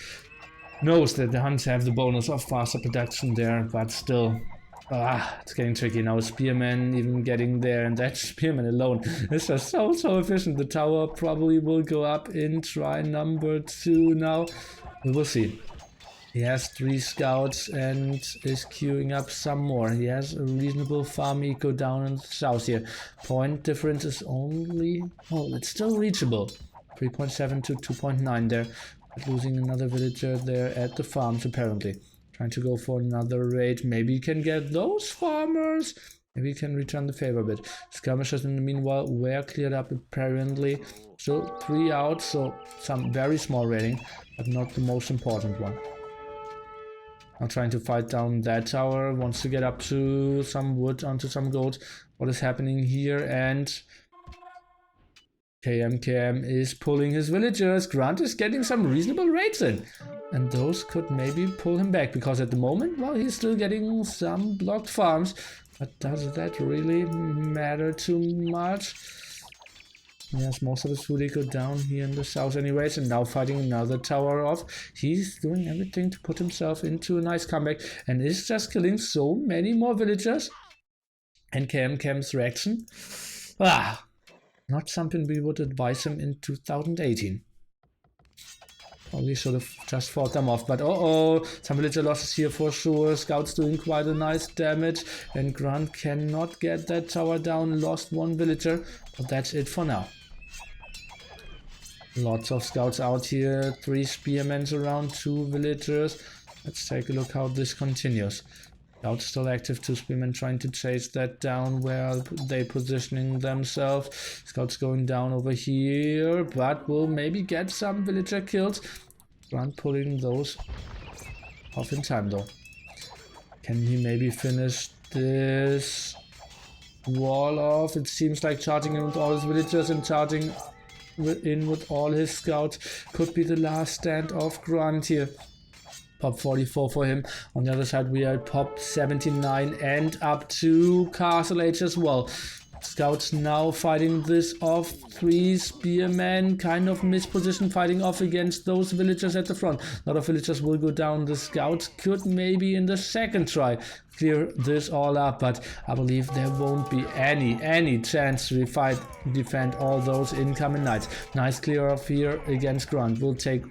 Knows that the Huns have the bonus of faster production there, but still, it's getting tricky now. Spearman even getting there, and that Spearman alone is just so efficient. The tower probably will go up in try number 2 now. We will see. He has 3 scouts and is queuing up some more. He has a reasonable farm eco down in the south here. Point difference is only... oh, it's still reachable. 3.7 to 2.9 there. But losing another villager there at the farms apparently. Trying to go for another raid. Maybe he can get those farmers. Maybe he can return the favor a bit. Skirmishers in the meanwhile were cleared up apparently. So 3 out, so some very small raiding, but not the most important one. Now trying to fight down that tower, wants to get up to some wood, onto some gold. What is happening here? And Kmkm is pulling his villagers. Grunt is getting some reasonable raids in. And those could maybe pull him back, because at the moment, well, he's still getting some blocked farms. But does that really matter too much? Yes, most of his food eco down here in the south anyways, and now fighting another tower off. He's doing everything to put himself into a nice comeback, and is just killing so many more villagers. And Kmkm's reaction? Not something we would advise him in 2018. Probably should have just fought them off, but some villager losses here for sure. Scouts doing quite a nice damage, and Grunt cannot get that tower down. Lost 1 villager, but that's it for now. Lots of scouts out here, 3 spearmen around, 2 villagers. Let's take a look how this continues. Scouts still active, 2 spearmen trying to chase that down. Where are they positioning themselves? Scouts going down over here, but will maybe get some villager kills. Grunt pulling those off in time though. Can he maybe finish this wall off? It seems like charging in with all his villagers and charging in with all his scouts could be the last stand of Grunt here. Pop 44 for him. On the other side we are at pop 79 and up to Castle Age as well. Scouts now fighting this off. 3 spearmen kind of mispositioned, fighting off against those villagers at the front. A lot of villagers will go down. The scouts could maybe in the second try clear this all up, but I believe there won't be any chance to defend all those incoming knights. Nice clear off here against Grunt. We'll take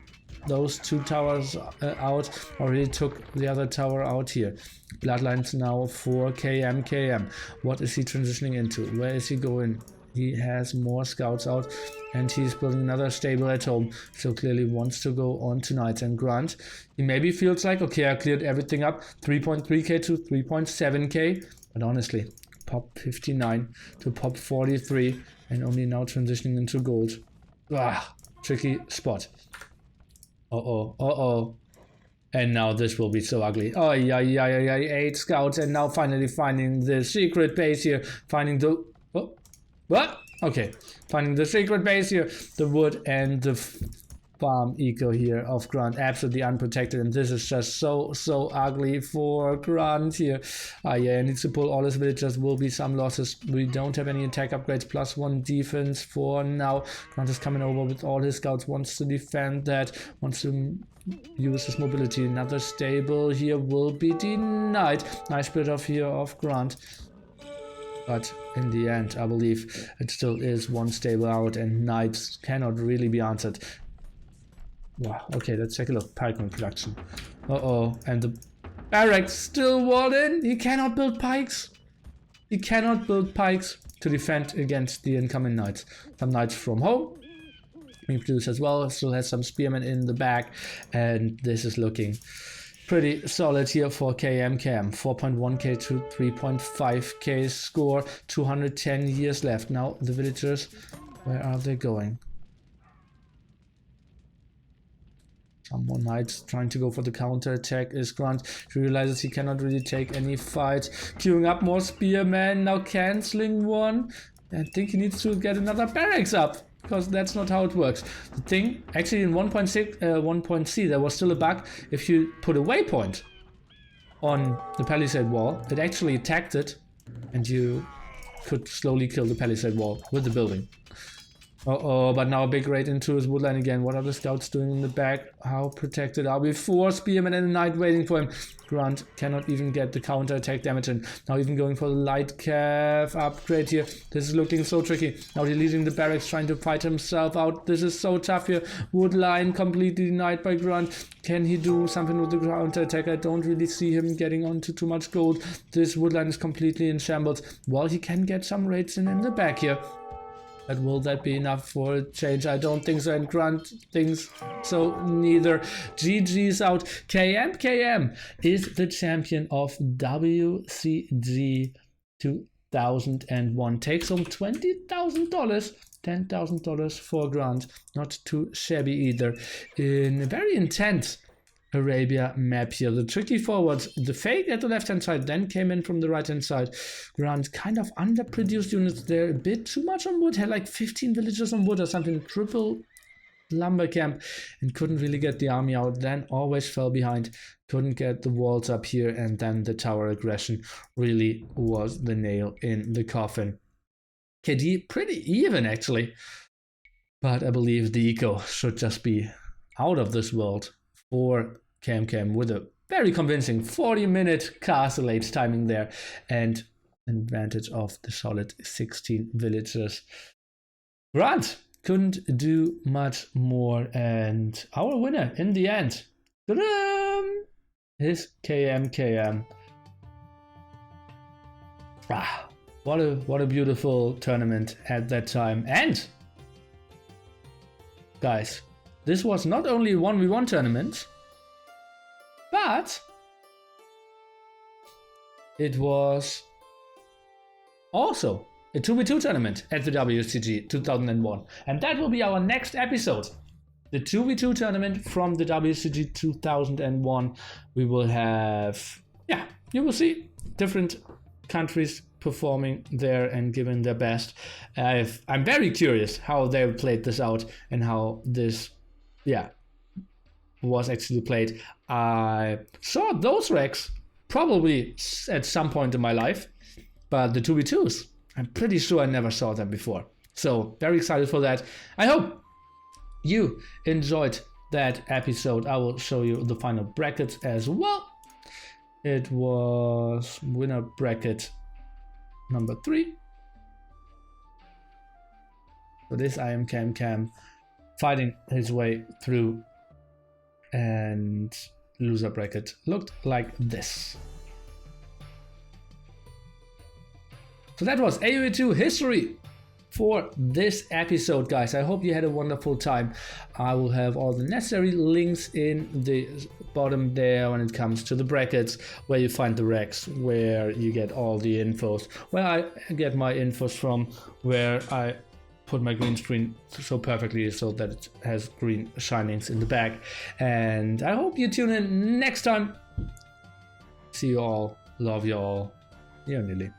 those 2 towers out. Already took the other tower out here. Bloodlines now for Kmkm. What is he transitioning into? Where is he going? he has more scouts out, and he's building another stable at home, so clearly wants to go on tonight. And Grunt, he maybe feels like, okay, I cleared everything up, 3.3k to 3.7k, but honestly, pop 59 to pop 43, and only now transitioning into gold. Tricky spot. And now this will be so ugly. Oh, yeah, 8 scouts, and now finally finding the secret base here. Finding the... Oh, what? Okay. Finding the secret base here. The wood and the farm eco here of Grunt. Absolutely unprotected, and this is just so ugly for Grunt here. Yeah, needs to pull all his villagers. Will be some losses. We don't have any attack upgrades. +1 defense for now. Grunt is coming over with all his scouts. Wants to defend that. Wants to use his mobility. Another stable here will be denied. Nice bit of here of Grunt. But in the end, I believe it still is one stable out, and knights cannot really be answered. Wow, okay, let's take a look. Pikeman production. And the barracks still walled in. He cannot build pikes. He cannot build pikes to defend against the incoming knights. Some knights from home. We produce as well. Still has some spearmen in the back, and this is looking pretty solid here for Kmkm. 4.1k to 3.5k score. 210 years left. Now the villagers, where are they going? Some more knights trying to go for the counter attack is Grunt. He realizes he cannot really take any fights. Queuing up more spearmen, now cancelling one. I think he needs to get another barracks up, because that's not how it works. The thing, actually in 1.C there was still a bug. If you put a waypoint on the palisade wall, it actually attacked it, and you could slowly kill the palisade wall with the building. But now a big raid into his woodline again. What are the scouts doing in the back? How protected are we? 4 spearmen and a knight waiting for him. Grunt cannot even get the counter attack damage in. Now even going for the light cav upgrade here. This is looking so tricky. Now deleting the barracks, trying to fight himself out. This is so tough here. Woodline completely denied by Grunt. Can he do something with the counter attack? I don't really see him getting onto too much gold. This woodline is completely in shambles. Well, he can get some raids in the back here. But will that be enough for a change? I don't think so, and Grunt thinks so neither. GG's out. Kmkm is the champion of WCG 2001. Takes home $20,000. $10,000 for Grunt. Not too shabby either. In a very intense Arabia map here. The tricky forwards, the fake at the left hand side, then came in from the right hand side. Grunt kind of underproduced units there, a bit too much on wood, had like 15 villagers on wood or something, triple lumber camp, and couldn't really get the army out. Then always fell behind, couldn't get the walls up here, and then the tower aggression really was the nail in the coffin. KD pretty even actually, but I believe the eco should just be out of this world for Kmkm with a very convincing 40-minute castle age timing there, and an advantage of the solid 16 villagers. Grunt couldn't do much more, and our winner in the end is Kmkm. What a beautiful tournament at that time. And guys, this was not only a 1v1 tournament, but it was also a 2v2 tournament at the WCG 2001. And that will be our next episode. The 2v2 tournament from the WCG 2001. We will have, you will see different countries performing there and giving their best. I'm very curious how they played this out and how this was actually played. I saw those wrecks probably at some point in my life, but the 2v2s, I'm pretty sure I never saw them before. So very excited for that. I hope you enjoyed that episode. I will show you the final brackets as well. It was winner bracket number 3. So this I am Kmkm fighting his way through, and loser bracket looked like this. So that was AoE2 History for this episode, guys. I hope you had a wonderful time. I will have all the necessary links in the bottom there when it comes to the brackets, where you find the recs, where you get all the infos, where I get my infos from, where I put my green screen so perfectly so that it has green shinings in the back. And I hope you tune in next time. See you all. Love you all. Yeah, Lily.